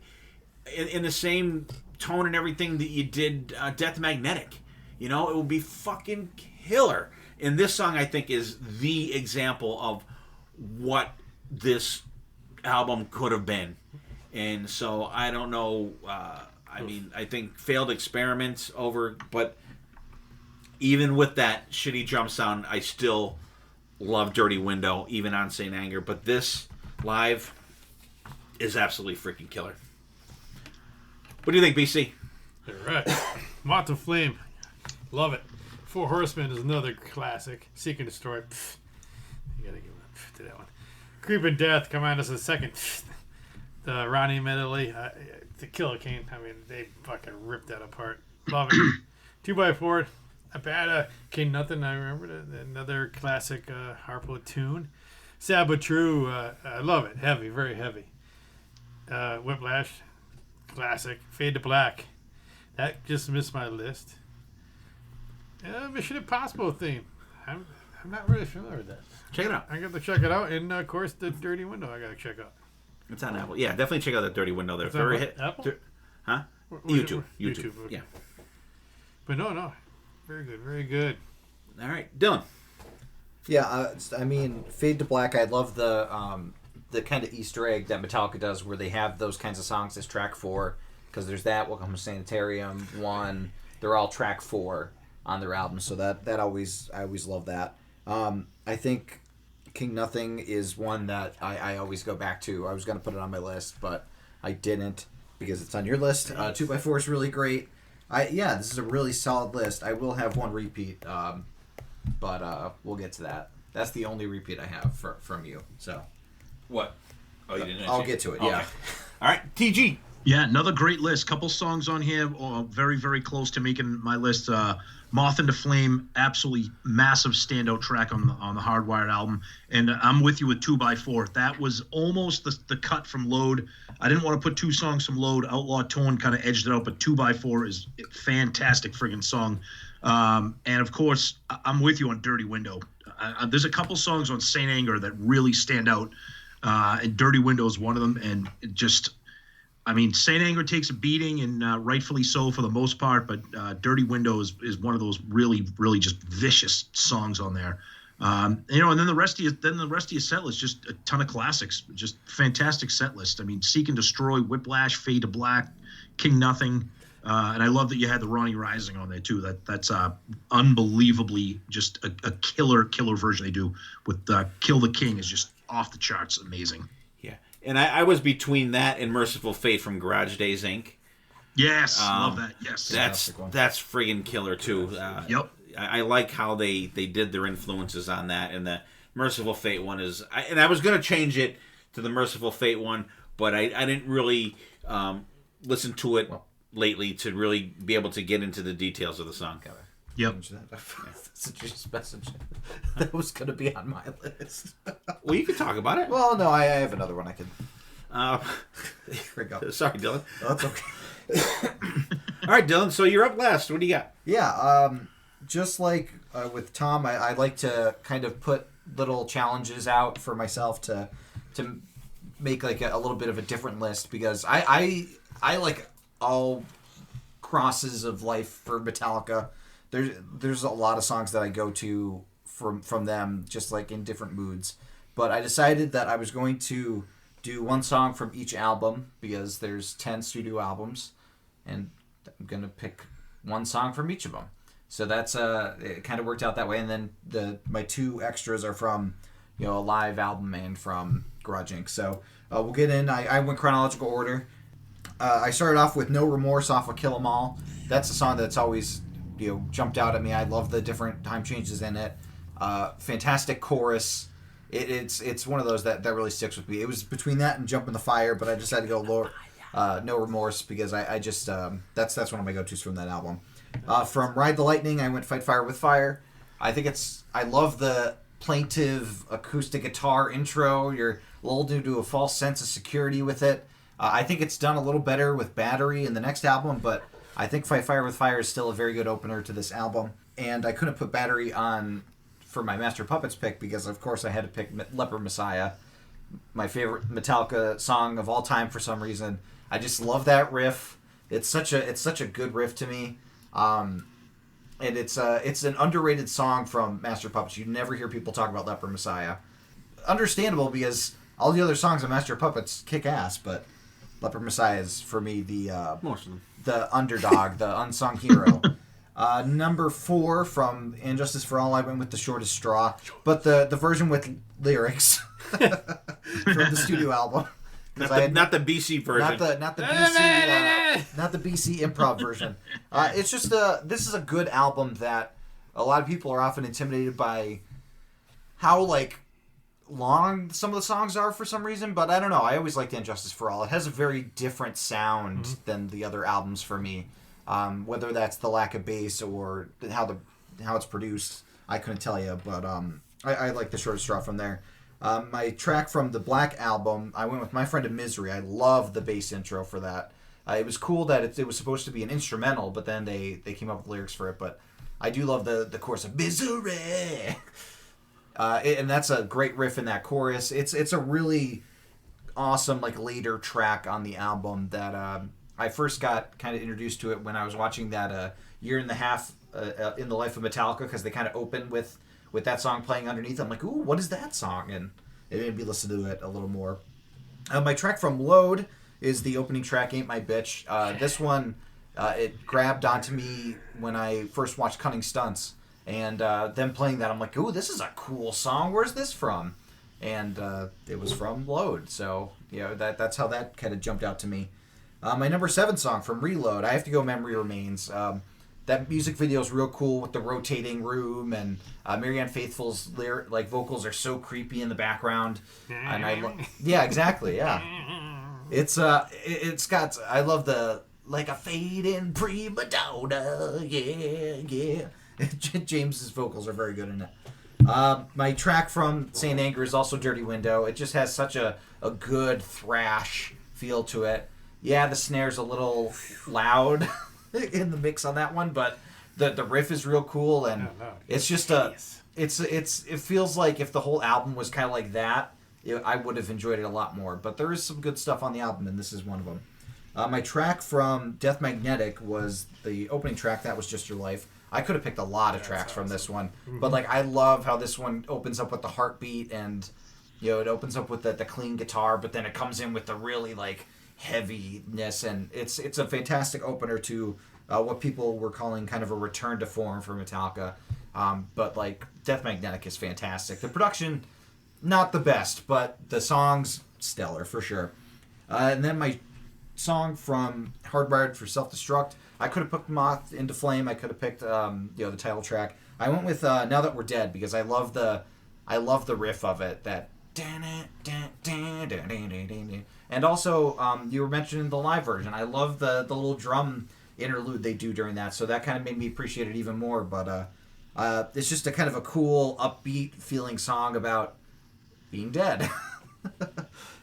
in the same tone and everything that you did Death Magnetic. You know, it would be fucking killer. And this song, I think, is the example of what this album could have been. And so I don't know. I think failed experiments over, but even with that shitty drum sound, I still love Dirty Window, even on Saint Anger. But this live is absolutely freaking killer. What do you think, BC? All right. Moth to Flame. Love it. Four Horsemen is another classic. Seek and Destroy. Pfft. You gotta give it to that one. Creep and Death come on as a second. Pfft. The Ronnie Medley. The Killer King. I mean, they fucking ripped that apart. Love it. 2x4. A bad King Nothing. I remember another classic Harpo tune. Sad but True. I love it. Heavy. Very heavy. Whiplash. Classic. Fade to Black. That just missed my list. Mission Impossible theme. I'm not really familiar with that. Check it out. I got to check it out. And, of course, the Dirty Window I got to check out. It's on Apple. Yeah, definitely check out that Dirty Window there. Is that what, Apple? Huh? YouTube. YouTube. Okay. Yeah. But no. Very good. Very good. All right. Dylan. Yeah, I mean, Fade to Black, I love the kind of Easter egg that Metallica does where they have those kinds of songs as track 4, because there's that, Welcome to Sanitarium, 1, they're all track 4 on their album, so I always love that. I think King Nothing is one that I always go back to. I was going to put it on my list, but I didn't because it's on your list. 2x4 is really great. This is a really solid list. I will have one repeat, but we'll get to that. That's the only repeat I have from you. So, What? Oh, you didn't. I'll get to it. Yeah. Okay. All right, TG. Yeah, another great list. Couple songs on here, very, very close to making my list. Moth into Flame, absolutely massive standout track on the Hardwired album. And I'm with you with 2x4. That was almost the cut from Load. I didn't want to put 2 songs from Load. Outlaw Tone kind of edged it out, but 2x4 is a fantastic friggin' song. And of course, I'm with you on Dirty Window. There's a couple songs on Saint Anger that really stand out. And Dirty Window is one of them. And it just... I mean, Saint Anger takes a beating, and rightfully so for the most part. But Dirty Window is one of those really, really just vicious songs on there. And then the rest of your set list, just a ton of classics, just fantastic set list. I mean, Seek and Destroy, Whiplash, Fade to Black, King Nothing, and I love that you had the Ronnie Rising on there too. That's unbelievably just a killer version they do with Kill the King is just off the charts, amazing. And I was between that and Merciful Fate from Garage Days Inc. Yes, love that. Yes, that's friggin' killer too. Yep. I like how they did their influences on that, and the Merciful Fate one is. I was gonna change it to the Merciful Fate one, but I didn't really listen to it lately to really be able to get into the details of the song. Yep. That's a just message. That was going to be on my list. Well, you can talk about it. Well, no, I have another one I can. Here we go. Sorry, Dylan. Oh, that's okay. All right, Dylan. So you're up last. What do you got? Yeah, just like with Tom, I like to kind of put little challenges out for myself to make like a little bit of a different list, because I like all crosses of life for Metallica. There's a lot of songs that I go to from them, just like in different moods. But I decided that I was going to do one song from each album, because there's 10 studio albums, and I'm going to pick one song from each of them. So that's it kind of worked out that way. And then my 2 extras are from a live album and from Garage Inc. So we'll get in. I went chronological order. I started off with No Remorse off of Kill 'Em All. That's a song that's always jumped out at me. I love the different time changes in it. Fantastic chorus. It's one of those that really sticks with me. It was between that and Jump in the Fire, but I just had to go No Remorse, because I just that's one of my go-tos from that album. From Ride the Lightning, I went Fight Fire with Fire. I love the plaintive acoustic guitar intro. You're lulled into a false sense of security with it. I think it's done a little better with Battery in the next album, but I think Fight Fire with Fire is still a very good opener to this album. And I couldn't put Battery on for my Master Puppets pick, because of course I had to pick Leper Messiah, my favorite Metallica song of all time for some reason. I just love that riff. It's such a good riff to me. And it's an underrated song from Master Puppets. You never hear people talk about Leper Messiah. Understandable, because all the other songs of Master Puppets kick ass, but Leper Messiah is, for me, most of them. The underdog, the unsung hero. Number 4 from Injustice for All, I went with The Shortest Straw, but the version with lyrics. from the studio album. Not the BC version. Not the BC improv version. It's just this is a good album that a lot of people are often intimidated by how long some of the songs are for some reason, but I don't know. I always liked Injustice for All. It has a very different sound than the other albums for me. Whether that's the lack of bass or how it's produced, I couldn't tell you, but I like the Short Straw from there. My track from the Black Album, I went with My Friend of Misery. I love the bass intro for that. It was cool that it was supposed to be an instrumental, but then they came up with lyrics for it. But I do love the chorus of Misery. And that's a great riff in that chorus. It's a really awesome later track on the album that I first got kind of introduced to it when I was watching that Year and a Half in the Life of Metallica, because they kind of open with that song playing underneath. I'm like, ooh, what is that song? And it made me listen to it a little more. My track from Load is the opening track, Ain't My Bitch. This one, it grabbed onto me when I first watched Cunning Stunts. And them playing that, I'm like, ooh, this is a cool song. Where's this from? And it was from Load. So, that's how that kind of jumped out to me. My number 7 song from Reload, I have to go Memory Remains. That music video is real cool with the rotating room, and Marianne Faithfull's vocals are so creepy in the background. And yeah, exactly, yeah. It's got, I love the, like a fading prima donna, yeah. James's vocals are very good in it. My track from Saint Anger is also Dirty Window. It just has such a good thrash feel to it. Yeah, the snare's a little loud in the mix on that one, but the riff is real cool, and it's just it feels like if the whole album was kind of like that, I would have enjoyed it a lot more. But there is some good stuff on the album, and this is one of them. My track from Death Magnetic was the opening track. That was Just Your Life. I could have picked a lot of tracks from this one, but I love how this one opens up with the heartbeat, and it opens up with the clean guitar, but then it comes in with the really heaviness, and it's a fantastic opener to what people were calling kind of a return to form for Metallica. But Death Magnetic is fantastic. The production, not the best, but the songs, stellar for sure. And then my song from Hardwired for Self-Destruct, I could have picked Moth into Flame. I could have picked the title track. I went with Now That We're Dead because I love the riff of it. That and also you were mentioning the live version. I love the little drum interlude they do during that. So that kind of made me appreciate it even more. But it's just a kind of a cool, upbeat feeling song about being dead.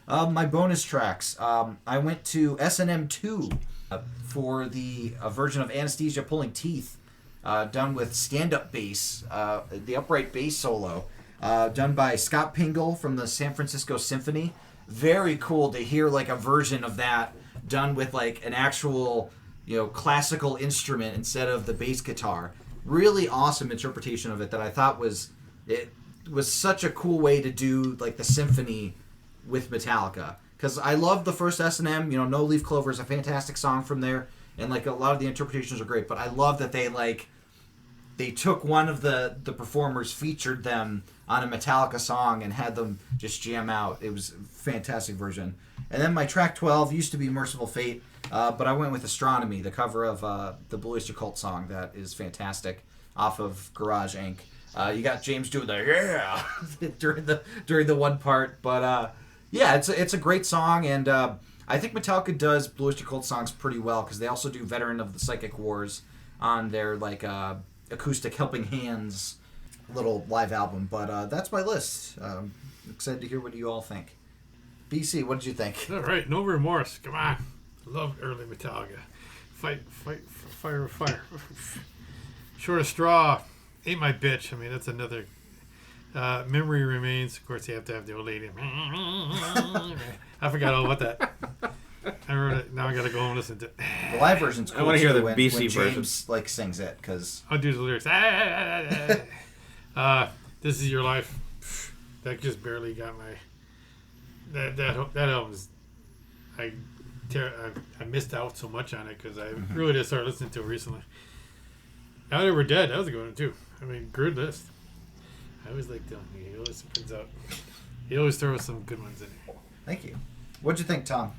My bonus tracks. I went to S&M 2 for the version of Anesthesia Pulling Teeth, done with stand-up bass, the upright bass solo, done by Scott Pingle from the San Francisco Symphony. Very cool to hear a version of that done with an actual classical instrument instead of the bass guitar. Really awesome interpretation of it that I thought was such a cool way to do the symphony with Metallica, because I love the first S&M. No Leaf Clover is a fantastic song from there, and a lot of the interpretations are great, but I love that they took one of the performers, featured them on a Metallica song, and had them just jam out. It was a fantastic version. And then my track 12 used to be Merciful Fate, but I went with Astronomy, the cover of the Blue Oyster Cult song that is fantastic off of Garage Inc. You got James doing the yeah during the one part, but yeah, it's a great song, and I think Metallica does Blue Oyster Cult songs pretty well, because they also do Veteran of the Psychic Wars on their acoustic Helping Hands little live album. But that's my list. Excited to hear what you all think. BC, what did you think? All right, No Remorse. Come on, love early Metallica. Fight, fire. Short of Straw. Ain't My Bitch. I mean, that's another. Memory Remains. Of course, you have to have the old lady. I forgot all about that. I wrote it. Now I got to go home and listen to it. The live version's cool. I want to hear the when BC James version. Sings it, because I'll do the lyrics. This Is Your Life. That just barely got my. That album's. I missed out so much on it because I really just started listening to it recently. Now That We're Dead. That was a good one too. I mean, good list. I always like the list that comes out. He always throws some good ones in here. Thank you. What'd you think, Tom?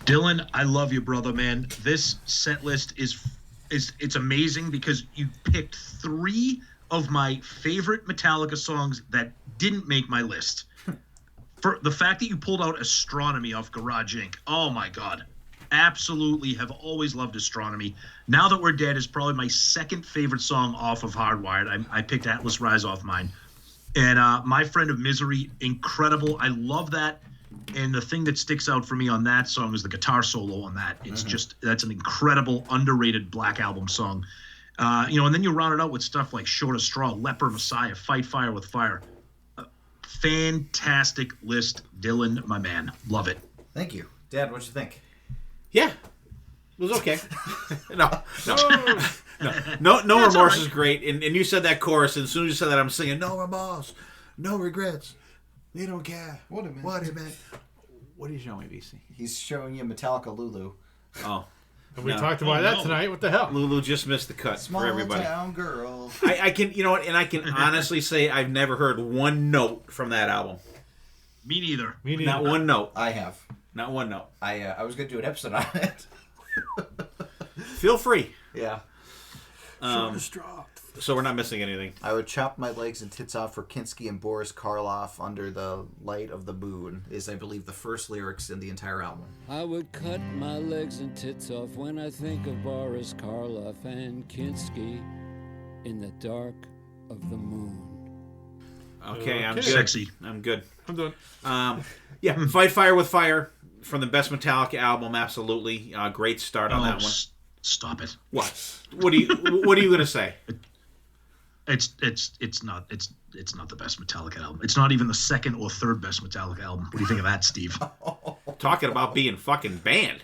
Dylan, I love you, brother, man. This set list is it's amazing because you picked 3 of my favorite Metallica songs that didn't make my list. For the fact that you pulled out Astronomy off Garage Inc. Oh my God. Absolutely have always loved Astronomy. Now That We're Dead is probably my second favorite song off of Hardwired. I picked Atlas Rise off mine. And My Friend of Misery, incredible. I love that. And the thing that sticks out for me on that song is the guitar solo on that. It's just, that's an incredible, underrated Black Album song. And then you round it out with stuff like Short of Straw, Leper, Messiah, Fight Fire with Fire. Fantastic list, Dylan, my man. Love it. Thank you. Dad, what'd you think? Yeah, it was okay. No remorse right. is great. And you said that chorus, and as soon as you said that, I'm singing no remorse, no regrets. They don't care. What a minute. What a minute. What are you showing me, BC? He's showing you Metallica Lulu. Oh. And we talked about that tonight. What the hell? Lulu just missed the cut Small for everybody. town girl. I can, and I can honestly say I've never heard one note from that album. Me neither. Not one note. I have. Not one note. I was going to do an episode on it. Feel free. Yeah. So we're not missing anything. I would chop my legs and tits off for Kinski and Boris Karloff under the light of the moon is, I believe, the first lyrics in the entire album. I would cut my legs and tits off when I think of Boris Karloff and Kinski in the dark of the moon. Okay, I'm good. Sexy. I'm good. I'm done. Fight Fire with Fire from the best Metallica album, absolutely. Great start on that one. Stop it. What? What are you gonna say? It's not the best Metallica album. It's not even the second or third best Metallica album. What do you think of that, Steve? Talking about being fucking banned.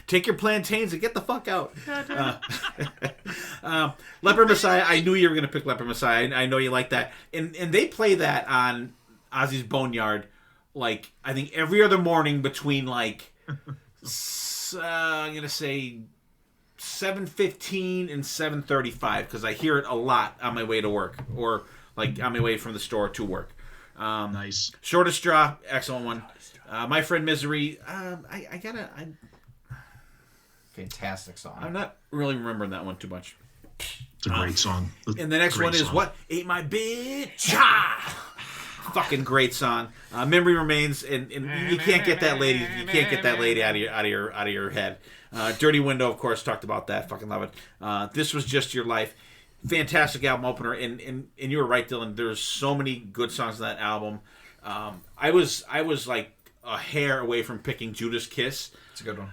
Take your plantains and get the fuck out. Leper Messiah, I knew you were going to pick Leper Messiah. I know you like that. And they play that on Ozzy's Boneyard, like, I think every other morning between, like, I'm going to say 7:15 and 7:35, because I hear it a lot on my way to work, or, like, on my way from the store to work. Nice. Short of Straw, excellent one. My Friend Misery, Fantastic song. I'm not really remembering that one too much. It's a great song. And the next Great one is song. what? Ate My Bitch. Fucking great song. Memory Remains, and you can't get that lady. You can't get that lady out of your head. Dirty Window, of course, talked about that. Fucking love it. This Was Just Your Life. Fantastic album opener, and you were right, Dylan. There's so many good songs on that album. I was like a hair away from picking Judas Kiss. It's a good one.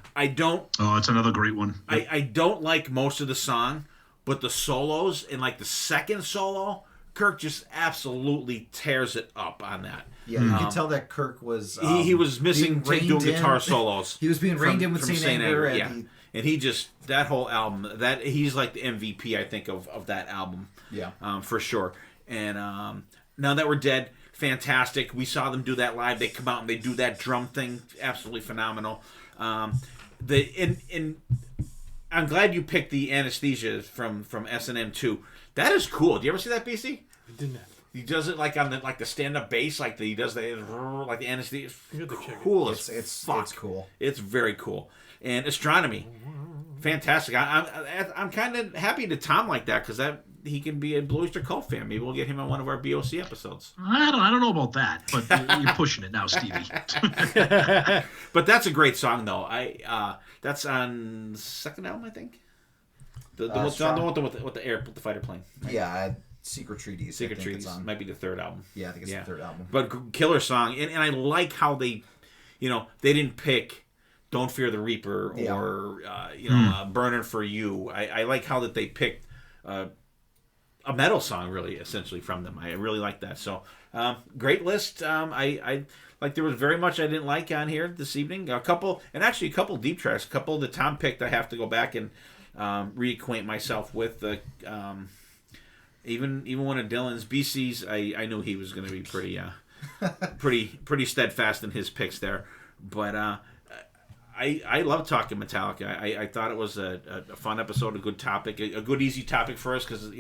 Oh, it's another great one. I don't like most of the song, but the solos, and like the second solo, Kirk just absolutely tears it up on that. Yeah, you can tell that Kirk was... he was missing being doing reined guitar in. solos. He was being reined in with from Saint Anger. Yeah. And he just, that whole album, he's like the MVP, I think, of that album. Yeah. For sure. And Now That We're Dead, fantastic. We saw them do that live. They come out and they do that drum thing. Absolutely phenomenal. I'm glad you picked the Anesthesia from S&M 2. That is cool. Do you ever see that, BC? I didn't. He does it like on the stand-up bass, like he does the Anesthesia. Cool as fuck. It's cool. It's very cool. And Astronomy, fantastic. I'm kind of happy to Tom like that, because he can be a Blue Oyster Cult fan. Maybe we'll get him on one of our BOC episodes. I don't know about that, but you're pushing it now, Stevie. But that's a great song, though. That's on the second album, I think. The one with the fighter plane. Yeah, Secret Treaties. Secret Treaties might be the third album. Yeah, I think it's the third album. But killer song, and I like how they didn't pick Don't Fear the Reaper or Burning for You. I like how that they picked a metal song, really, essentially, from them. I really like that. So great list. I like, there was very much I didn't like on here this evening. A couple deep tracks. A couple that Tom picked, I have to go back and reacquaint myself with. Even one of Dylan's BC's, I knew he was going to be pretty steadfast in his picks there. But I love talking Metallica. I thought it was a fun episode, a good topic, a good easy topic for us because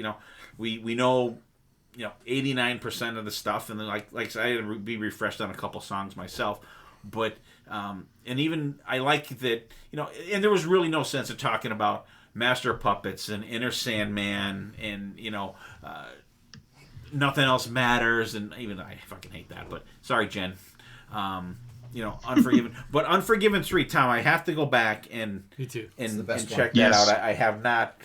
we know 89% of the stuff, and then like I had to be refreshed on a couple songs myself, but and even I like that and there was really no sense of talking about Master of Puppets and Inner Sandman and Nothing Else Matters, and even I fucking hate that, but sorry, Jen. Unforgiven, but Unforgiven 3, Tom, I have to go back and Me too. and check that out. I have not,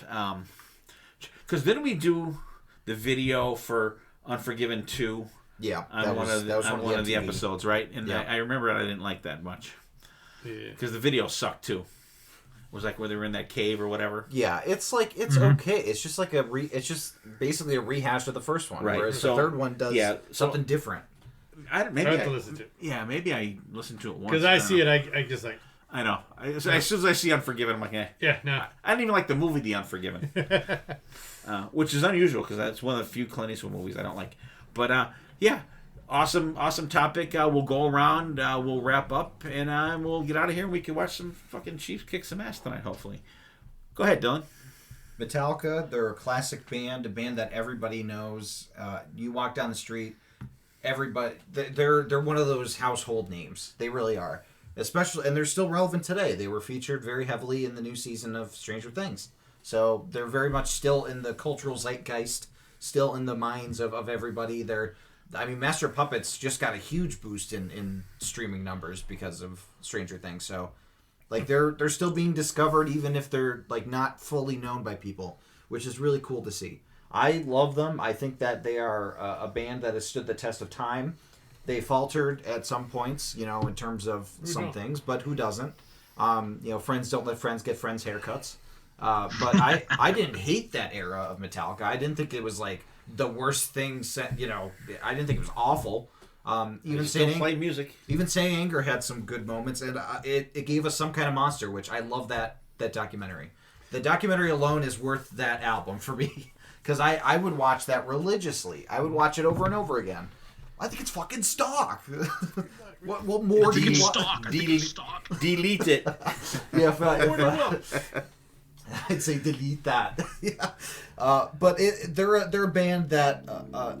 because didn't we do the video for Unforgiven 2? Yeah, on one of the episodes, right? And yeah. I remember I didn't like that much because the video sucked too. It was like where they were in that cave or whatever. Yeah, it's like okay. It's just like it's just basically a rehash of the first one, right? Whereas the third one does something different. I have to listen to it. Yeah, maybe I listened to it once. Because I see it, I just like... I know. As soon as I see Unforgiven, I'm like, eh. Yeah, no. I didn't even like the movie The Unforgiven. Which is unusual, because that's one of the few Clint Eastwood movies I don't like. But, yeah. Awesome topic. We'll go around, we'll wrap up, and we'll get out of here, and we can watch some fucking Chiefs kick some ass tonight, hopefully. Go ahead, Dylan. Metallica, they're a classic band, a band that everybody knows. You walk down the street... Everybody, they're one of those household names. They really are, especially, and they're still relevant today. They were featured very heavily in the new season of Stranger Things, so they're very much still in the cultural zeitgeist, still in the minds of everybody. Master of Puppets just got a huge boost in streaming numbers because of Stranger Things. So, like they're still being discovered, even if they're like not fully known by people, which is really cool to see. I love them. I think that they are a band that has stood the test of time. They faltered at some points, in terms of some things, but who doesn't? Friends don't let friends get friends' haircuts. But I didn't hate that era of Metallica. I didn't think it was like the worst thing. I didn't think it was awful. Even Saint Anger had some good moments, and it gave us Some Kind of Monster, which I love that documentary. The documentary alone is worth that album for me. Because I would watch that religiously. I would watch it over and over again. I think it's fucking stock. What more do you want? Delete it. Yeah, I'd say delete that. Yeah. But they're a band that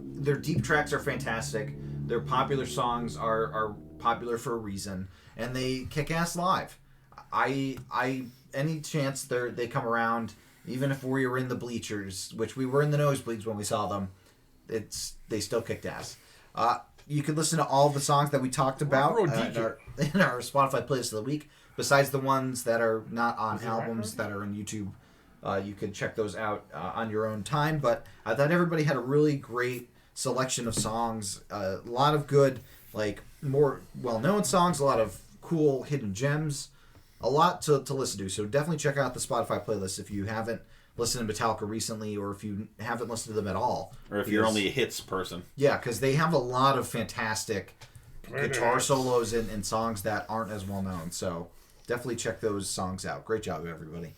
their deep tracks are fantastic. Their popular songs are popular for a reason, and they kick ass live. Any chance they come around. Even if we were in the bleachers, which we were in the nosebleeds when we saw them, they still kicked ass. You can listen to all the songs that we talked about in our Spotify playlist of the week, besides the ones that are not on albums that are on YouTube. You can check those out on your own time. But I thought everybody had a really great selection of songs. A lot of good, like, more well-known songs, a lot of cool hidden gems. A lot to listen to, so definitely check out the Spotify playlist if you haven't listened to Metallica recently, or if you haven't listened to them at all. Or if you're only a hits person. Yeah, because they have a lot of fantastic guitar solos and songs that aren't as well known, so definitely check those songs out. Great job, everybody.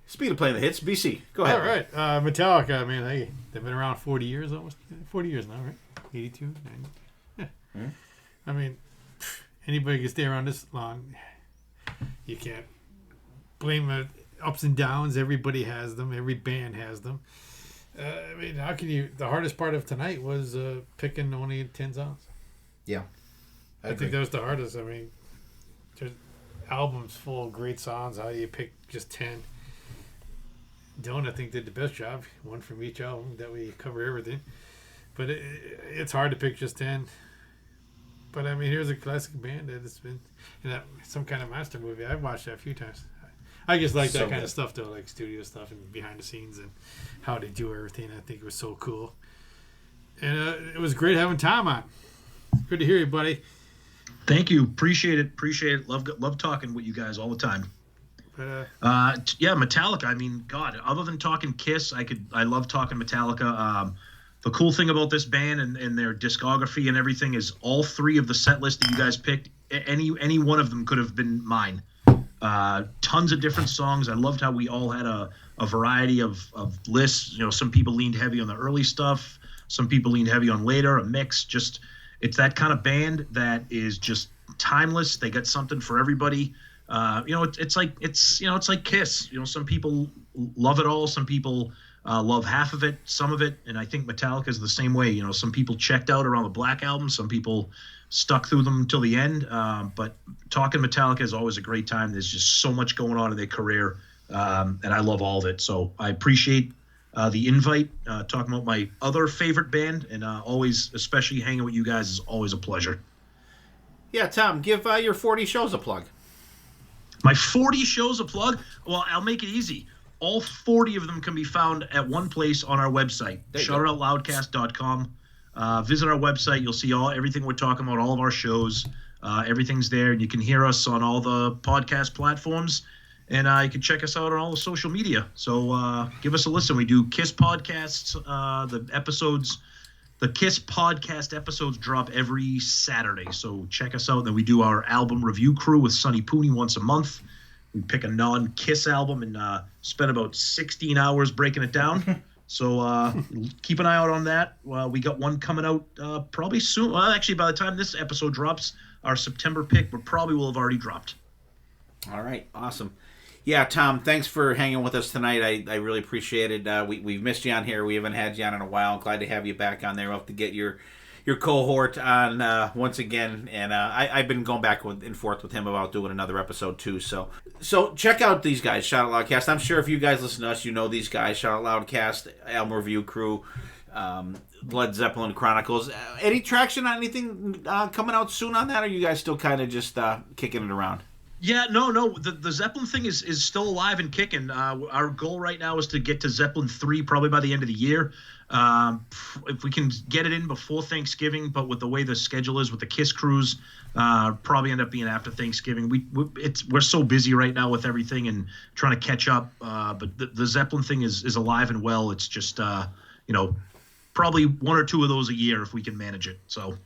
Speaking of playing the hits, BC, go ahead. All right, Metallica, they've been around 40 years almost. 40 years now, right? 82, 90. Yeah. Mm-hmm. Anybody can stay around this long. You can't blame the ups and downs. Everybody has them. Every band has them. How can you... The hardest part of tonight was picking only 10 songs. Yeah. I think that was the hardest. There's albums full of great songs. How do you pick just 10? Dylan, I think, did the best job. One from each album that we cover everything. But it's hard to pick just 10. But here's a classic band that has been in Some Kind of Monster movie. I've watched that a few times. I just like that kind of stuff, though, like studio stuff and behind the scenes and how they do everything. I think it was so cool. And it was great having Tom on. Good to hear you, buddy. Thank you. Appreciate it. Love talking with you guys all the time. Metallica. God, other than talking Kiss, I love talking Metallica. The cool thing about this band and their discography and everything is all three of the set lists that you guys picked, any one of them could have been mine. Tons of different songs. I loved how we all had a variety of lists. Some people leaned heavy on the early stuff. Some people leaned heavy on later, a mix. Just it's that kind of band that is just timeless. They got something for everybody. It's like Kiss. Some people love it all. Some people love half of it, some of it, and I think Metallica is the same way. Some people checked out around the Black Album. Some people stuck through them till the end. But talking Metallica is always a great time. There's just so much going on in their career, and I love all of it. So I appreciate the invite. Talking about my other favorite band, and always, especially hanging with you guys, is always a pleasure. Yeah, Tom, give your 40 shows a plug. My 40 shows a plug? Well, I'll make it easy. All 40 of them can be found at one place on our website, shoutitoutloudcast.com. Visit our website. You'll see everything we're talking about, all of our shows. Everything's there, and you can hear us on all the podcast platforms, and you can check us out on all the social media. So give us a listen. We do Kiss podcasts. The Kiss podcast episodes drop every Saturday, so check us out. Then we do our album review crew with Sonny Pooney once a month. We pick a non-Kiss album and spend about 16 hours breaking it down. So keep an eye out on that. We got one coming out probably soon. Well, actually, by the time this episode drops, our September pick probably will have already dropped. All right, awesome. Yeah, Tom, thanks for hanging with us tonight. I really appreciate it. We've missed you on here. We haven't had you on in a while. Glad to have you back on there. We'll have to get your cohort on once again. And I've been going back and forth with him about doing another episode too. So check out these guys, Shout Out Loudcast. I'm sure if you guys listen to us, you know these guys, Shout Out Loudcast, Album Review Crew, Led Zeppelin Chronicles. Any traction on anything coming out soon on that? Or are you guys still kind of just kicking it around? Yeah, no. The Zeppelin thing is still alive and kicking. Our goal right now is to get to Zeppelin 3 probably by the end of the year. If we can get it in before Thanksgiving, but with the way the schedule is with the Kiss cruise, probably end up being after Thanksgiving. We're so busy right now with everything and trying to catch up. But the Zeppelin thing is alive and well. It's just probably one or two of those a year if we can manage it. So.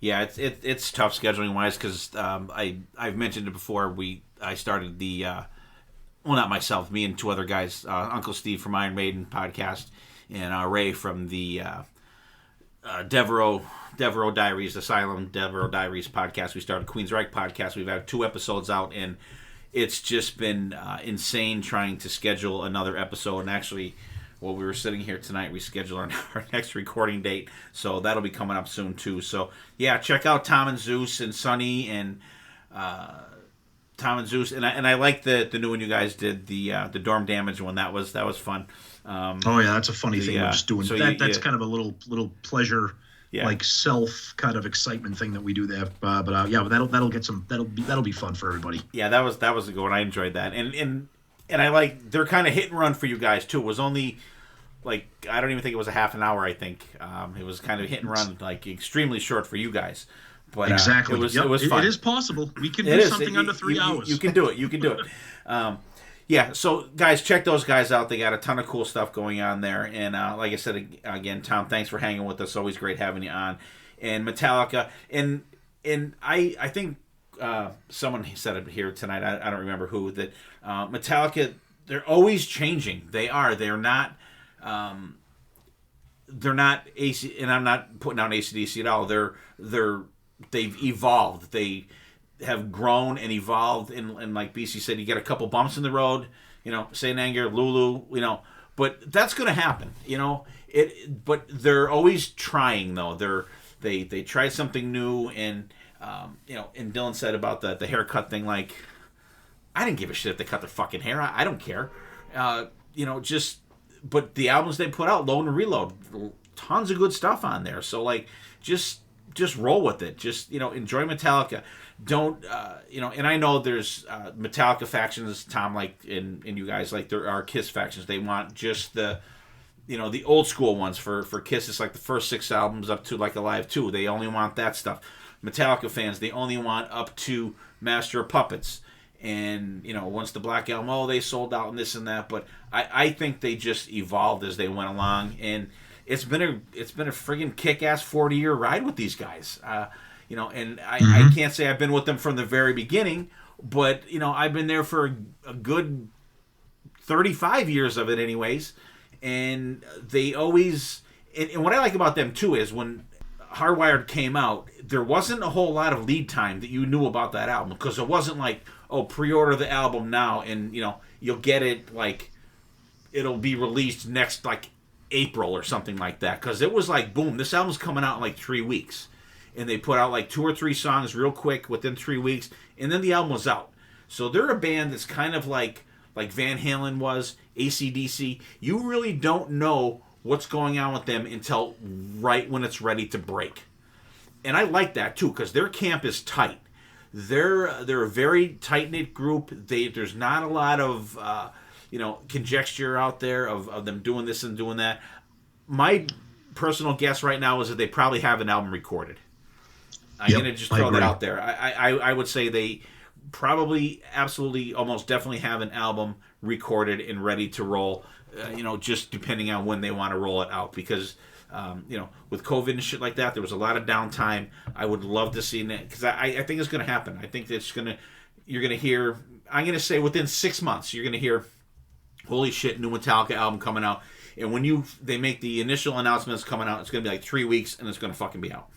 Yeah, it's tough scheduling wise because I've mentioned it before. I started the not myself, me and two other guys, Uncle Steve from Iron Maiden podcast, and Ray from the Devereaux Diaries, Asylum Devereaux Diaries podcast. We started Queen's Wright podcast. We've had 2 episodes out, and it's just been insane trying to schedule another episode. And actually, while we were sitting here tonight, we scheduled our next recording date, so that'll be coming up soon too. So yeah, check out Tom and Zeus and Sonny and Tom and Zeus, and I like the new one you guys did, the Dorm Damage one. That was fun. That's a funny thing we're just doing. So that's kind of a little pleasure, like self kind of excitement thing that we do there. But that'll get some that'll be fun for everybody. Yeah, that was a good one. I enjoyed that, and I like they're kind of hit and run for you guys too. It was only I don't even think it was a half an hour. I think it was kind of hit and run, extremely short for you guys. But exactly, it was fun. It is possible. We can do something under 3 hours. You can do it. Yeah. So guys, check those guys out. They got a ton of cool stuff going on there. And like I said again, Tom, thanks for hanging with us. Always great having you on. And Metallica, and I think someone said it here tonight. I don't remember who, that Metallica, they're always changing. They're not. They're not AC, and I'm not putting down AC/DC at all. They've evolved. They have grown and evolved. And like BC said, you get a couple bumps in the road. Saint Anger, Lulu. But that's going to happen. But they're always trying though. They try something new, and and Dylan said about the haircut thing. I didn't give a shit if they cut their fucking hair. I don't care. But the albums they put out, Load and Reload, tons of good stuff on there. So just roll with it. Just enjoy Metallica. Don't and I know there's Metallica factions, Tom, and you guys, there are Kiss factions. They want just the the old school ones for Kiss. It's the first 6 albums up to Alive 2. They only want that stuff. Metallica fans, they only want up to Master of Puppets. And once the Black Album, they sold out and this and that. But I think they just evolved as they went along, and it's been a friggin' kick-ass 40-year ride with these guys. And I can't say I've been with them from the very beginning, but I've been there for a good 35 years of it, anyways. And they always, and what I like about them too is when Hardwired came out, there wasn't a whole lot of lead time that you knew about that album, because it wasn't like, oh, pre-order the album now and you'll get it like it'll be released next like April or something like that, because it was like, boom, this album's coming out in like 3 weeks, and they put out like 2 or 3 songs real quick within 3 weeks, and then the album was out. So they're a band that's kind of like Van Halen was, AC/DC. You really don't know what's going on with them until right when it's ready to break. And I like that too, because their camp is tight. They're a very tight-knit group. There's not a lot of conjecture out there of them doing this and doing that. My personal guess right now is that they probably have an album recorded. I'm going to just throw that out there. I would say they probably, absolutely, almost definitely have an album recorded and ready to roll, just depending on when they want to roll it out. Because, with COVID and shit like that, there was a lot of downtime. I would love to see that, because I think it's going to happen. I think you're going to hear, I'm going to say within 6 months, you're going to hear, holy shit, new Metallica album coming out. And when they make the initial announcements coming out, it's going to be like 3 weeks, and it's going to fucking be out.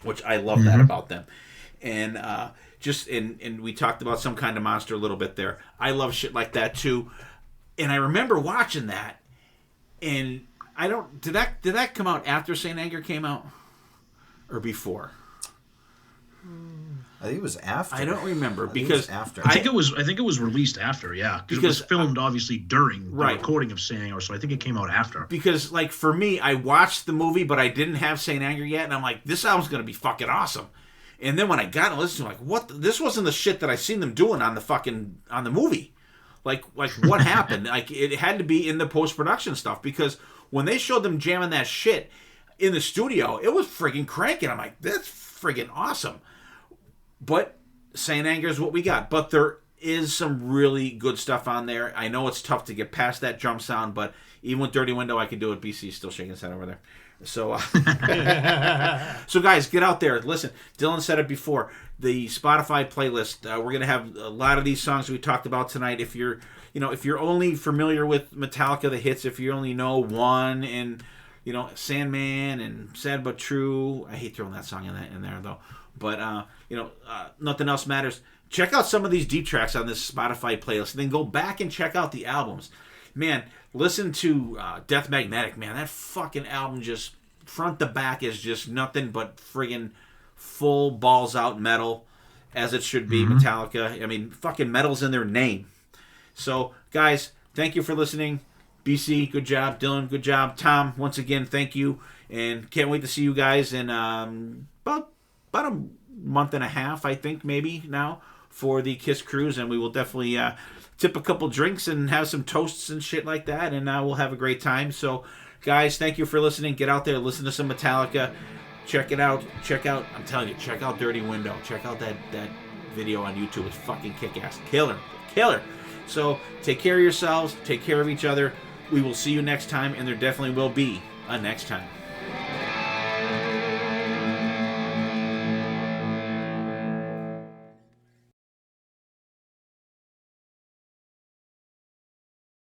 Which I love that about them. And and we talked about Some Kind of Monster a little bit there. I love shit like that too. And I remember watching that, and did that come out after Saint Anger came out or before? I think it was after. I don't remember, because after. I think it was released after, yeah, because it was filmed obviously during the recording of Saint Anger, so I think it came out after. Because like for me, I watched the movie, but I didn't have Saint Anger yet, and I'm like, this album's gonna be fucking awesome. And then when I got to listen to it, I'm like, what? This wasn't the shit that I seen them doing on the movie. Like what happened? Like it had to be in the post production stuff, because when they showed them jamming that shit in the studio, it was friggin' cranking. I'm like, that's friggin' awesome. But Saint Anger is what we got. But there is some really good stuff on there. I know it's tough to get past that drum sound, but even with Dirty Window, I can do it. BC's still shaking his head over there. So, so guys, get out there. Listen, Dylan said it before. The Spotify playlist. We're gonna have a lot of these songs we talked about tonight. If you're only familiar with Metallica, the hits. If you only know One and Sandman and Sad But True. I hate throwing that song in there though. But Nothing Else Matters. Check out some of these deep tracks on this Spotify playlist, and then go back and check out the albums. Man, listen to Death Magnetic. Man, that fucking album, just front to back, is just nothing but friggin' full balls out metal, as it should be. Metallica. I mean, fucking metal's in their name. So, guys, thank you for listening. BC, good job. Dylan, good job. Tom, once again, thank you, and can't wait to see you guys in about a month and a half, I think, maybe now, for the Kiss Cruise, and we will definitely tip a couple drinks and have some toasts and shit like that, and we'll have a great time. So, guys, thank you for listening. Get out there, listen to some Metallica. Check it out. I'm telling you, check out Dirty Window. Check out that video on YouTube. It's fucking kick-ass. Killer. So, take care of yourselves. Take care of each other. We will see you next time, and there definitely will be a next time.